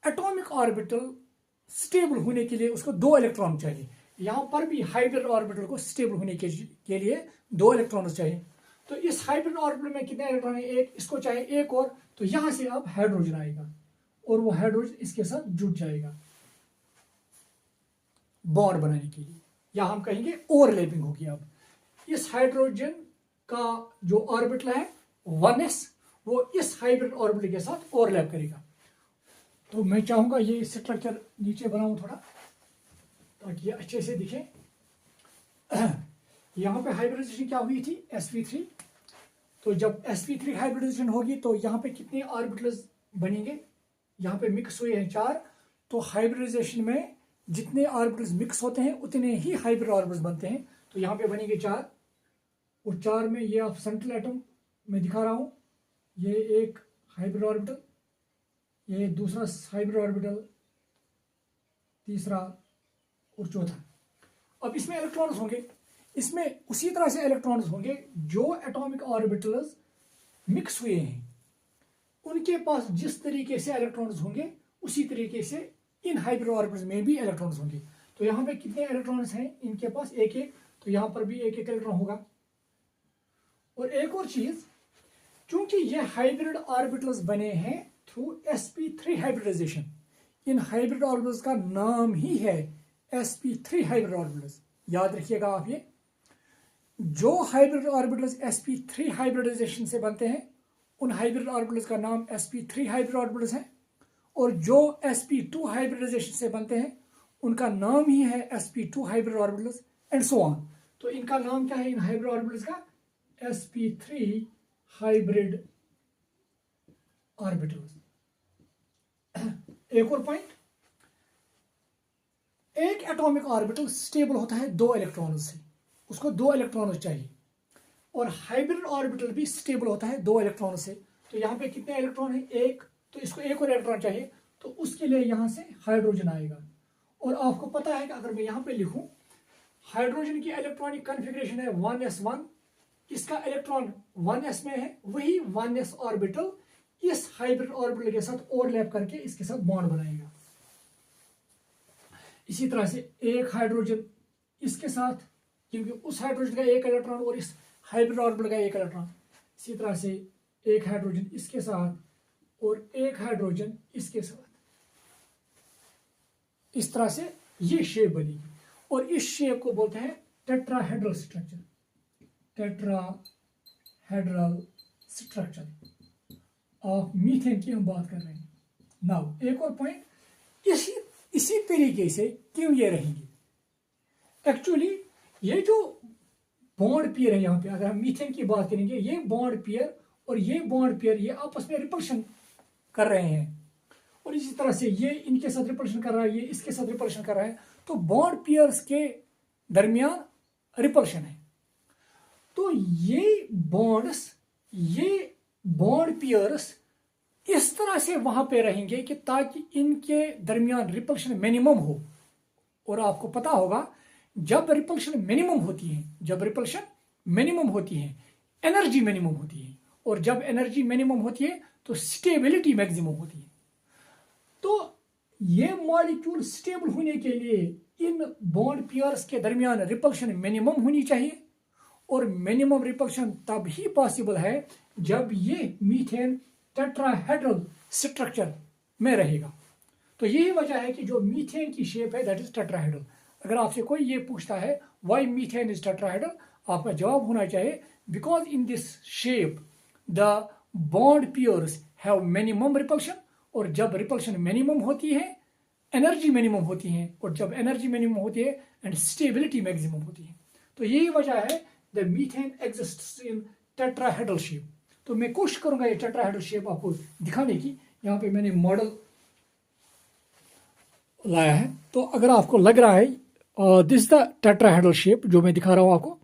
एटॉमिक ऑर्बिटल स्टेबल होने के लिए उसको 2 इलेक्ट्रॉन चाहिए, यहां पर भी हाइब्रिड ऑर्बिटल को स्टेबल होने के लिए 2 इलेक्ट्रॉन चाहिए। तो इस हाइब्रिड ऑर्बिटल में कितने इलेक्ट्रॉन है, एक, इसको चाहिए एक और, तो यहां से अब हाइड्रोजन आएगा और वो हाइड्रोजन इसके साथ जुड़ जाएगा बॉन्ड बनाने के लिए, या हम कहेंगे ओवरलैपिंग होगी। अब इस हाइड्रोजन का जो ऑर्बिटल है 1s वो इस हाइब्रिड ऑर्बिटल के साथ ओवरलैप करेगा। तो मैं चाहूंगा ये स्ट्रक्चर नीचे बनाऊं थोड़ा ताकि ये अच्छे से दिखे। यहाँ पे हाइब्रिडाइजेशन क्या हुई थी, sp3। तो जब sp3 हाइब्रिडाइजेशन होगी तो यहाँ पे कितने ऑर्बिटल्स बनेंगे, यहाँ पे मिक्स हुए हैं 4। तो हाइब्रिडाइजेशन में जितने ऑर्बिटल्स मिक्स होते हैं उतने ही हाइब्रिड ऑर्बिटल्स बनते हैं। तो यहाँ पे बनेंगे 4 और 4 में ये आप सेंट्रल एटम में दिखा रहा हूँ, ये एक हाइब्रिड ऑर्बिटल, ये दूसरा हाइब्रिड ऑर्बिटल, तीसरा और चौथा। अब इसमें इलेक्ट्रॉन्स होंगे, इसमें उसी तरह से इलेक्ट्रॉन्स होंगे जो एटॉमिक ऑर्बिटल्स मिक्स हुए हैं उनके पास जिस तरीके से इलेक्ट्रॉन्स होंगे उसी तरीके से इन हाइब्रिड ऑर्बिटल्स में भी इलेक्ट्रॉन्स होंगे। तो यहाँ पे कितने इलेक्ट्रॉन्स हैं, इनके पास एक एक, तो यहाँ पर भी एक एक इलेक्ट्रॉन होगा। और एक और चीज, क्योंकि ये हाइब्रिड ऑर्बिटल्स बने हैं थ्रू sp3 हाइब्रिडाइजेशन, इन हाइब्रिड ऑर्बिटल्स का नाम ही है sp3 हाइब्रिड ऑर्बिटल्स। याद रखिएगा आप, ये जो हाइब्रिड ऑर्बिटल्स sp3 हाइब्रिडाइजेशन से बनते हैं उन हाइब्रिड ऑर्बिटल्स का नाम sp3 हाइब्रिड ऑर्बिटल्स है, और जो sp2 हाइब्रिडाइजेशन से बनते हैं उनका नाम ही है sp2 hybrid orbitals and so on. तो इनका नाम क्या है इन हाइब्रिड ऑर्बिटल्स का, sp3 हाइब्रिड ऑर्बिटल्स। एक और पॉइंट, एक एटॉमिक ऑर्बिटल स्टेबल होता है 2 इलेक्ट्रॉनों से, उसको 2 इलेक्ट्रॉन चाहिए, और हाइब्रिड ऑर्बिटल भी स्टेबल होता है 2 इलेक्ट्रॉन से। तो यहाँ पे कितने इलेक्ट्रॉन है, एक, तो इसको एक और इलेक्ट्रॉन चाहिए, तो उसके लिए यहाँ से हाइड्रोजन आएगा। और आपको पता है कि अगर मैं यहाँ पे लिखूं हाइड्रोजन की इलेक्ट्रॉनिक कॉन्फ़िगरेशन है 1s1, इसका इलेक्ट्रॉन 1s में है, वही 1s ऑर्बिटल इस हाइब्रिड ऑर्बिटल के साथ ओवरलैप करके इसके साथ बॉन्ड बनाएगा। इसी तरह से एक हाइड्रोजन इसके साथ, क्योंकि उस हाइड्रोजन का एक इलेक्ट्रॉन और इस हाइब्रिड ऑर्बिटल का एक इलेक्ट्रॉन, इसी तरह से एक हाइड्रोजन इसके साथ और एक हाइड्रोजन इसके साथ, इस तरह से ये शेप बनेगी। और इस शेप को बोलते हैं टेट्राहेड्रल स्ट्रक्चर, टेट्राहेड्रल स्ट्रक्चर। आप मीथेन की हम बात कर रहे हैं। नाउ एक और पॉइंट, इसी तरीके से क्यों ये रहेंगी, एक्चुअली ये जो बॉन्ड पेयर है यहाँ पे, अगर हम मीथेन की बात करेंगे, ये बॉन्ड पेयर और ये बॉन्ड पेयर ये आपस में रिपल्शन कर रहे हैं, और इसी तरह से ये इनके साथ रिपल्शन कर रहा है, ये इसके साथ रिपल्शन कर रहा है, तो बॉन्ड पेयर्स के दरमियान रिपल्शन है। तो ये बॉन्ड पेयर्स इस तरह से वहां पे रहेंगे कि ताकि इनके दरमियान रिपल्शन मिनिमम हो। और आपको पता होगा जब रिपल्शन मिनिमम होती है एनर्जी मिनिमम होती है, और जब एनर्जी मिनिमम होती है तो स्टेबिलिटी मैक्सिमम होती है। तो ये मॉलिक्यूल स्टेबल होने के लिए इन बॉन्ड पेयर्स के दरमियान रिपल्शन मिनिमम होनी चाहिए, और मिनिमम रिपल्शन तब ही पॉसिबल है जब ये मीथेन टेट्राहेड्रल स्ट्रक्चर में रहेगा। तो यही वजह है कि जो मीथेन की शेप है दैट इज टेट्राहेड्रल। अगर आपसे कोई ये पूछता है व्हाई मीथेन इज टेट्राहेड्रल, आपका जवाब होना चाहिए because in this shape the bond pairs have minimum repulsion, और जब रिपल्शन मिनिमम होती है एनर्जी मिनिमम होती है, और जब एनर्जी मिनिमम होती है एंड स्टेबिलिटी मैक्सिमम होती है। तो यही वजह है the methane exists in tetrahedral shape. तो मैं कोशिश करूंगा ये टेट्राहेड्रल शेप आपको दिखाने की। यहाँ पे मैंने मॉडल लाया है, तो अगर आपको लग रहा है दिस द टेट्राहेड्रल शेप जो मैं दिखा रहा हूँ आपको,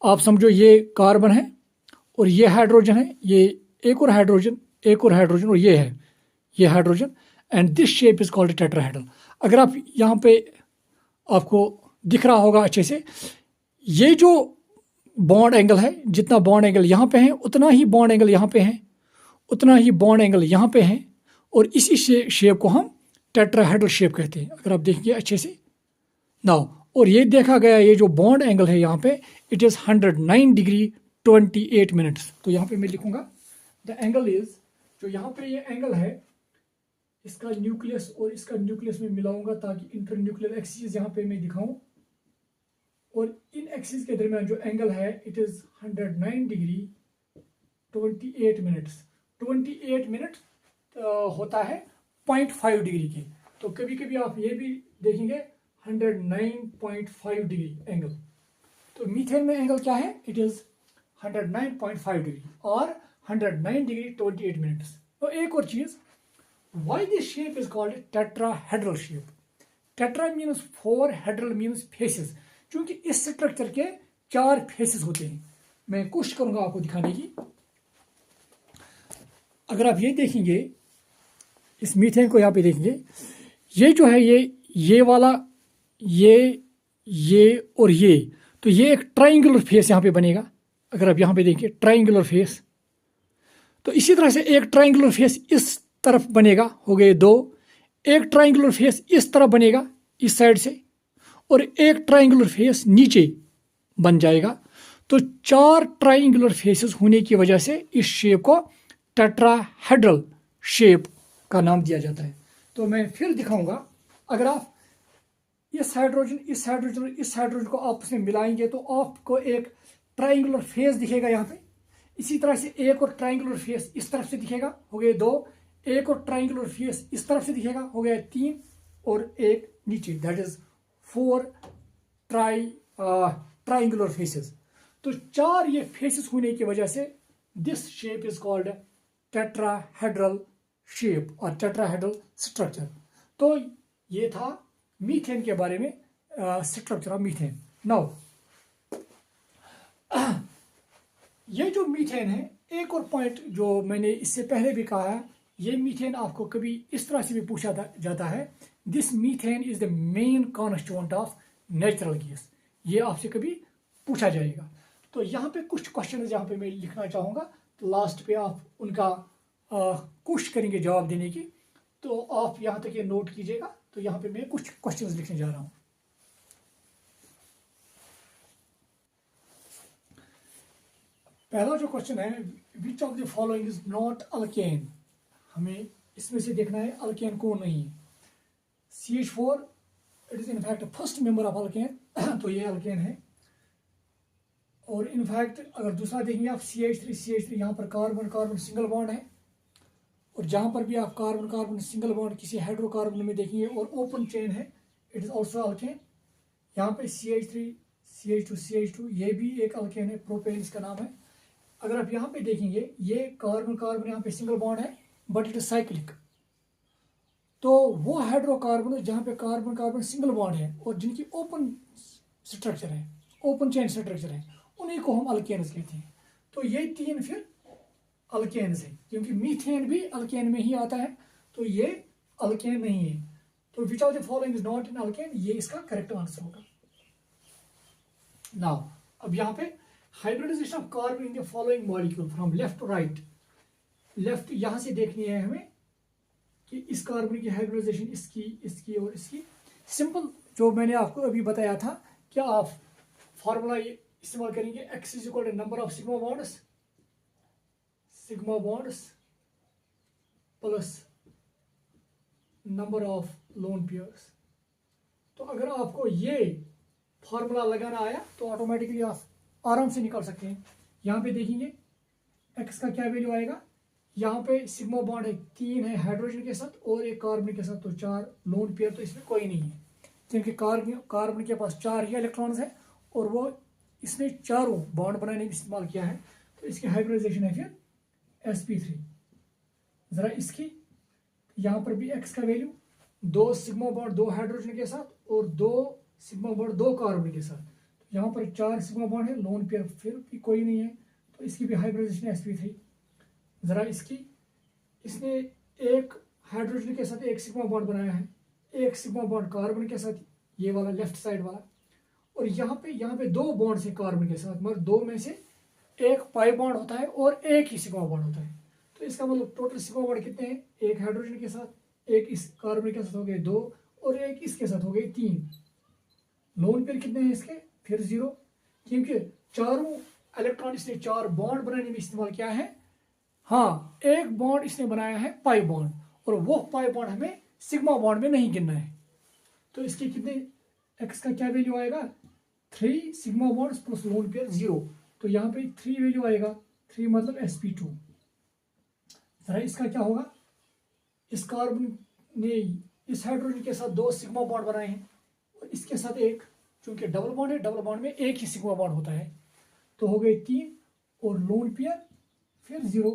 आप समझो ये कार्बन है और ये हाइड्रोजन है, ये एक और हाइड्रोजन, एक और हाइड्रोजन, और ये है ये hydrogen, and this shape is called tetrahedral. अगर आप यहाँ पे आपको दिख रहा होगा अच्छे से, ये जो बॉन्ड एंगल है, जितना बॉन्ड एंगल यहाँ पे है उतना ही बॉन्ड एंगल यहाँ पे है, उतना ही बॉन्ड एंगल यहाँ पे है, और इसी शेप को हम टेट्राहेड्रल शेप कहते हैं। अगर आप देखेंगे अच्छे से नाउ, और ये देखा गया ये जो बॉन्ड एंगल है यहाँ पे इट इज़ 109 डिग्री 28 मिनट्स। तो यहाँ पे मैं लिखूंगा द एंगल इज, जो यहाँ पे ये एंगल है इसका न्यूक्लियस और इसका न्यूक्लियस में मिलाऊंगा ताकि इंटर न्यूक्लियर एक्सिस यहाँ पे मैं दिखाऊं। और इन एक्सिस के दरमियान जो एंगल है it is 109 degree 28 minutes. 28 minute होता है 0.5 डिग्री के। तो कभी कभी आप ये भी देखेंगे 109.5 डिग्री एंगल। तो मीथेन में एंगल क्या है, इट इज 109.5 डिग्री और 109 डिग्री 28 मिनट्स। तो एक और चीज, why this shape is called tetrahedral shape. Tetra means 4, hedral means faces, क्योंकि इस स्ट्रक्चर के 4 फेसेस होते हैं। मैं कोशिश करूंगा आपको दिखाने की। अगर आप ये देखेंगे, इस मीथेन को यहाँ पे देखेंगे, ये जो है ये वाला, ये और ये, तो ये एक ट्राइंगुलर फेस यहाँ पे बनेगा। अगर आप यहाँ पे देखेंगे ट्राइंगुलर फेस, तो इसी तरह से एक ट्राइंगुलर फेस इस तरफ बनेगा, हो गए 2। एक ट्राइंगुलर फेस इस तरफ बनेगा इस साइड से, और एक ट्राइंगुलर फेस नीचे बन जाएगा। तो 4 ट्राइंगुलर फेसेस होने की वजह से इस शेप को टेट्राहेड्रल शेप का नाम दिया जाता है। तो मैं फिर दिखाऊंगा, अगर आप इस हाइड्रोजन को आपस में मिलाएंगे तो आपको एक ट्राइंगुलर फेस दिखेगा यहाँ पे। इसी तरह से एक और ट्राइंगुलर फेस इस तरफ से दिखेगा, हो गए 2। एक और ट्राइंगुलर फेस इस तरफ से दिखेगा, हो गया 3, और एक नीचे, दैट इज 4 ट्राइंगुलर फेसेस। तो 4 ये फेसेस होने की वजह से this shape is called tetrahedral shape और टेट्राहेड्रल स्ट्रक्चर। तो ये था मीथेन के बारे में, स्ट्रक्चर ऑफ मीथेन। नाउ ये जो मीथेन है, एक और पॉइंट जो मैंने इससे पहले भी कहा है, ये मीथेन आपको कभी इस तरह से भी पूछा जाता है, this methane is the main constituent of natural gas. ये आपसे कभी पूछा जाएगा। तो यहाँ पे कुछ क्वेश्चन यहाँ पे मैं लिखना चाहूँगा, तो लास्ट पे आप उनका कोशिश करेंगे जवाब देने की। तो आप यहाँ तक ये नोट कीजिएगा। तो यहाँ पे मैं कुछ क्वेश्चंस लिखने जा रहा हूँ। पहला जो क्वेश्चन है, विच of the following is not alkane. हमें इसमें से देखना है अल्केन कौन नहीं है। CH4 it is in fact first member of alkane, तो ये अल्केन है। और इनफैक्ट अगर दूसरा देखेंगे आप CH3 यहाँ पर कार्बन कार्बन सिंगल बॉन्ड है, और जहाँ पर भी आप कार्बन कार्बन सिंगल बॉन्ड किसी हाइड्रोकार्बन में देखेंगे और ओपन चेन है, इट इज ऑल्सो अल्केन। यहाँ पे CH3 CH2 ये भी एक अल्केन है, प्रोपेन इसका नाम है। अगर आप यहाँ पे देखेंगे, ये कार्बन कार्बन यहाँ पे सिंगल बॉन्ड है, बट इट इज साइक्लिक। तो वो हाइड्रोकार्बन जहाँ पे कार्बन कार्बन सिंगल बॉन्ड है और जिनकी ओपन स्ट्रक्चर है, ओपन चेन स्ट्रक्चर है, उन्हीं को हम अल्केन्स कहते हैं। तो ये 3 फिर अल्केन्स है, क्योंकि मीथेन भी अल्केन में ही आता है, तो ये अल्केन नहीं है। तो which of the following is not in alkane, ये इसका करेक्ट आंसर होगा। नाउ अब यहाँ पे hybridization of carbon in the following molecule from left to right. Left यहाँ से देखनी है हमें कि इस कार्बन की हाइब्रिडाइजेशन इसकी और इसकी। सिंपल जो मैंने आपको अभी बताया था, क्या आप फॉर्मूला इस्तेमाल करेंगे, x is equal to number of sigma bonds plus number of lone pairs. तो अगर आपको ये फॉर्मूला लगाना आया तो ऑटोमेटिकली आप आराम से निकाल सकते हैं। यहाँ पे देखेंगे x का क्या वैल्यू आएगा, यहाँ पे सिग्मा बॉन्ड है 3 है हाइड्रोजन के साथ और एक कार्बन के साथ, तो 4 लोन पेयर तो इसमें कोई नहीं है, क्योंकि कार्बन के पास 4 ही इलेक्ट्रॉन्स है और वो इसने चारों बॉन्ड बनाने में इस्तेमाल किया है। तो इसकी हाइब्रिडाइजेशन है फिर sp3। जरा इसकी यहाँ पर भी x का वैल्यू 2 सिग्मा बॉन्ड 2 हाइड्रोजन के साथ और 2 सिग्मा बॉन्ड 2 कार्बन के साथ। तो यहाँ पर 4 सिग्मा बॉन्ड है, लोन पेयर फिर भी कोई नहीं है, तो इसकी भी हाइब्रिडाइजेशन sp3। जरा इसकी, इसने एक हाइड्रोजन के साथ एक सिग्मा बॉन्ड बनाया है, एक सिग्मा बॉन्ड कार्बन के साथ, ये वाला लेफ्ट साइड वाला, और यहाँ पे 2 बॉन्ड है कार्बन के साथ, मगर 2 में से एक पाई बॉन्ड होता है और एक ही सिग्मा बॉन्ड होता है। तो इसका मतलब टोटल सिग्मा बॉन्ड कितने हैं, एक हाइड्रोजन के साथ, एक इस कार्बन के साथ हो गए 2 और एक इसके साथ हो गए 3। लोन पेयर कितने हैं इसके, फिर 0, क्योंकि चारों इलेक्ट्रॉन इसने 4 बॉन्ड बनाने में इस्तेमाल किया है। हाँ, एक बॉन्ड इसने बनाया है पाई बॉन्ड, और वो पाई बॉन्ड हमें सिग्मा बॉन्ड में नहीं गिनना है। तो इसके कितने, x का क्या वैल्यू आएगा, 3 sigma bonds plus lone pair 0, तो यहाँ पे 3 वैल्यू आएगा, 3 मतलब sp2। जरा इसका क्या होगा, इस कार्बन ने इस हाइड्रोजन के साथ 2 सिग्मा बॉन्ड बनाए हैं और इसके साथ एक, चूंकि डबल बॉन्ड है, डबल बॉन्ड में एक ही सिग्मा बॉन्ड होता है, तो हो गए 3 और लोन पेयर फिर 0,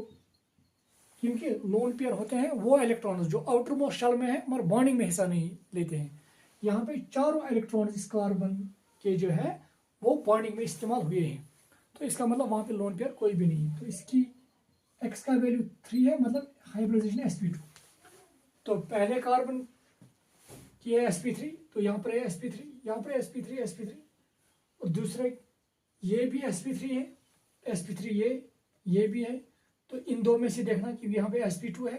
क्योंकि लोन पेयर होते हैं वो इलेक्ट्रॉन्स जो आउटर मोस्ट शेल में है मगर बॉन्डिंग में हिस्सा नहीं लेते हैं। यहाँ पे चारों इलेक्ट्रॉन्स इस कार्बन के जो है वो बॉन्डिंग में इस्तेमाल हुए हैं, तो इसका मतलब वहाँ पे लोन पेयर कोई भी नहीं है। तो इसकी x का वैल्यू 3 है, मतलब हाइब्रिडाइजेशन sp2। तो पहले कार्बन की है sp3, तो यहाँ पर है sp3, यहाँ पर sp3 और दूसरे ये भी sp3 है, sp3 ये भी है, तो इन दो में से देखना कि यहाँ पे sp2 है।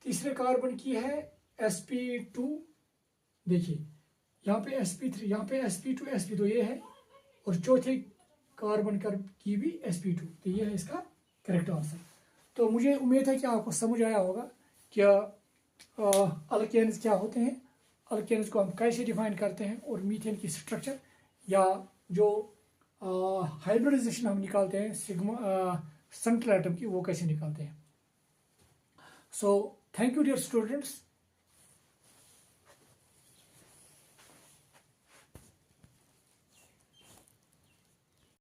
तीसरे कार्बन की है sp2, देखिए यहाँ पे sp3, यहाँ पे sp2 ये है, और चौथे कार्बन की भी sp2, तो ये है इसका करेक्ट आंसर। तो मुझे उम्मीद है कि आपको समझ आया होगा क्या अल्केन्स क्या होते हैं, अल्केन्स को हम कैसे डिफाइन करते हैं, और मीथेन की स्ट्रक्चर या जो हाइब्रिडाइजेशन हम निकालते हैं सिग्मा सेंट्रल एटम की, वो कैसे निकालते हैं। So thank you dear students.